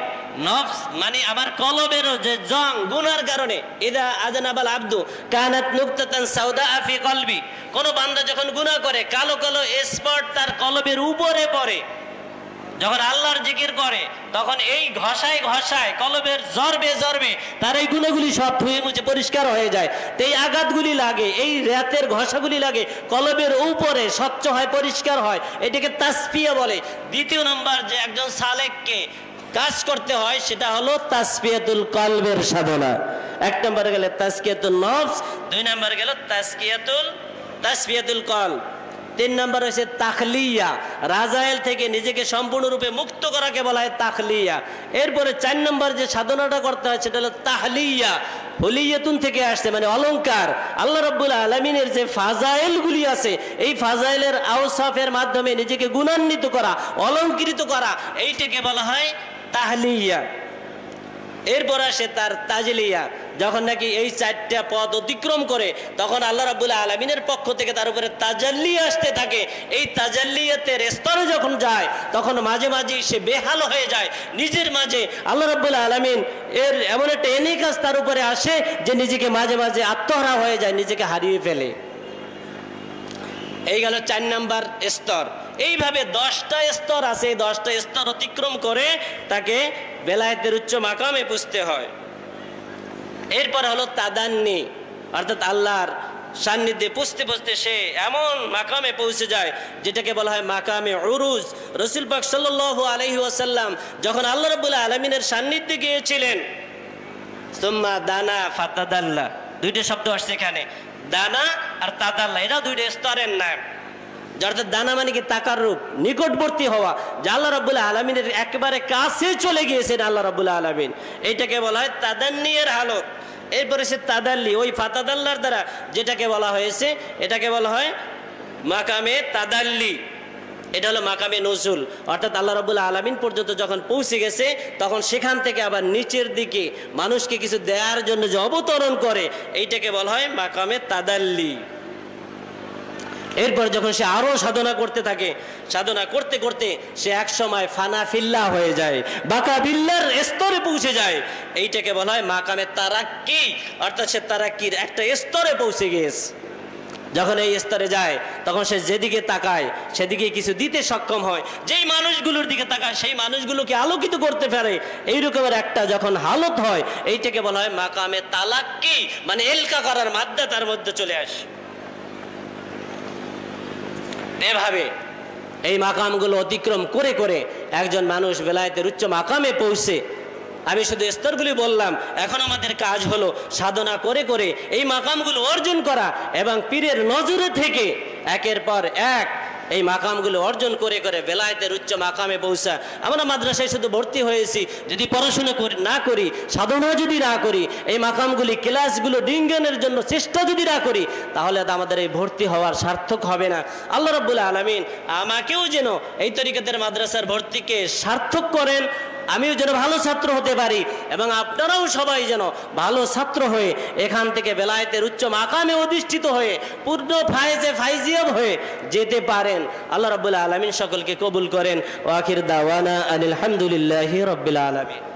Speaker 1: নফস মানে আমার কলবেরও যে জং, গুনার কারণে, ইদা আযনাবাল আব্দু কানাত নুকতাতান সাউদা ফি কলবি, কোন বান্দা যখন গুনাহ করে কালো কালো স্পট তার কলবের উপরে পড়ে, যখন আল্লাহর জিকির করে তখন এই ঘষায় ঘষায় কলবের জরবে জরবে তার এই গুণাগুলি সব ধুয়ে মুছে পরিষ্কার হয়ে যায়। তো এই আঘাতগুলি লাগে, এই রাতের ঘষাগুলি লাগে, কলবের উপরে স্বচ্ছ হয়, পরিষ্কার হয়। এটাকে তাসফিয়া বলে। দ্বিতীয় নম্বর যে একজন সালেককে কাজ করতে হয় সেটা হলো তাসফিয়াতুল কলবের সাধনা। এক নম্বরে গেলে তাজকিয়াতুন নফস, দুই নম্বরে গেল তাসফিয়াতুল কলব, তিন নম্বর হচ্ছে তাখলিয়া, রাজায়েল থেকে নিজেকে সম্পূর্ণরূপে মুক্ত করাকে বলা হয় তাখলিয়া। এরপরে চার নম্বর যে সাধনাটা করতে হয় সেটা হলো তাহলিয়া, হুলিয়াতুন থেকে আসছে মানে অলংকার। আল্লাহ রাব্বুল আলামিনের যে ফাজাইলগুলি আছে, এই ফাজাইলের আওসাফের মাধ্যমে নিজেকে গুণান্বিত করা, অলংকৃত করা, এইটাকে বলা হয় তাহলিয়া। এরপর আসে তার তাজলিয়া। যখন নাকি এই চারটা পদ অতিক্রম করে তখন আল্লাহ রাব্বুল আলামিনের পক্ষ থেকে তার উপরে তাজাল্লি আসতে থাকে। এই তাজাল্লিয়াতের স্তরে যখন যায় তখন মাঝে মাঝে সে বেহাল হয়ে যায় নিজের মাঝে। আল্লাহ রাব্বুল আলামিন এর এমন একটা এনিকাজ তার উপরে আসে যে নিজেকে মাঝে মাঝে আত্মহারা হয়ে যায়, নিজেকে হারিয়ে ফেলে। এই গেল 4 নাম্বার স্তর। এইভাবে 10টা স্তর আছে, 10টা স্তর অতিক্রম করে তাকে বেলায়েতের উচ্চ মাকামে পৌঁছতে হয়। এরপর হলো তাদান্নি, অর্থাৎ আল্লাহর সান্নিধ্যে পুষতে পুষতে সে এমন মাকামে পৌঁছে যায় যেটাকে বলা হয় মাকামে উরুজ। রাসূল পাক সাল্লাল্লাহু আলাইহি ওয়াসাল্লাম যখন আল্লাহ রাব্বুল আলামিনের সান্নিধ্যে গিয়েছিলেন, সুম্মা দানা ফাতাদাল্লা, দুইটা শব্দ আসছে এখানে, দানা আর তাদাল্লা, এটা দুইটা স্তরের নাম। অর্থাৎ দানা মানে কি তাকার রূপ, নিকটবর্তী হওয়া, যে আল্লাহ রাব্বুল আলামিনের একেবারে কাছে চলে গিয়েছেন আল্লাহ রাব্বুল আলামিন, এইটাকে বলা হয় তাদান্নির হালত। এরপরে সে তাদাল্লি, ওই ফাতাদাল্লার দ্বারা যেটাকে বলা হয়েছে এটাকে বলা হয় মাকামে তাদাল্লি। এটা হলো মাকামে নজুল, অর্থাৎ আল্লাহ রাব্বুল আলামিন পর্যন্ত যখন পৌঁছে গেছে তখন সেখান থেকে আবার নিচের দিকে মানুষকে কিছু দেওয়ার জন্য যে অবতরণ করে এইটাকে বলা হয় মাকামে তাদাল্লি। এরপর যখন সে আরো সাধনা করতে থাকে, সাধনা করতে করতে সে এক সময় ফানা ফিল্লা হয়ে যায়, বাকা বিল্লার স্তরে পৌঁছে যায়। এইটাকে বলা হয় মাকামে তারাক্কি, অর্থাৎ সে তারাক্কির একটা স্তরে পৌঁছে গিয়েছে। যখন এই স্তরে যায় তখন সে যেদিকে তাকায় সেদিকে কিছু দিতে সক্ষম হয়, যেই মানুষগুলোর দিকে তাকায় সেই মানুষগুলোকে আলোকিত করতে পারে, এইরকমের একটা যখন হালত হয় এইটাকে বলা হয় মাকামে তালাক্কি, মানে এলকা করার মাদ্দা তার মধ্যে চলে আসে। এভাবে এই মাকামগুলো অতিক্রম করে করে একজন মানুষ বেলায়েতের উচ্চ মাকামে পৌঁছে। আমি শুধু স্তরগুলি বললাম, এখন আমাদের কাজ হলো সাধনা করে করে এই মাকামগুলো অর্জন করা এবং পীরের নজরে থেকে একের পর এক এই মাকামগুলো অর্জন করে করে বেলায়েতের উচ্চ মাকামে পৌঁছা। আমরা মাদ্রাসায় শুধু ভর্তি হয়েছি, যদি পড়াশোনা না করি, সাধনা যদি না করি, এই মাকামগুলি ক্লাসগুলো ডিঙ্গানের জন্য চেষ্টা যদি না করি, তাহলে আমাদের এই ভর্তি হওয়ার সার্থক হবে না। আল্লাহ রাব্বুল আলামিন আমাকেও যেন এই তরিকতের মাদ্রাসার ভর্তিকে সার্থক করেন, আমিও যেন ভালো ছাত্র হতে পারি এবং আপনারাও সবাই যেন ভালো ছাত্র হয়ে এখান থেকে বেলায়েতের উচ্চ মাকামে অধিষ্ঠিত হয়ে পূর্ণ ফায়েজে ফাইজিয়াব হয়ে যেতে পারেন। আল্লাহ রাব্বুল আলামিন সকলকে কবুল করেন। ওয়া আখির দাওয়ানা আনিল হামদুলিল্লাহি রাব্বিল আলামিন।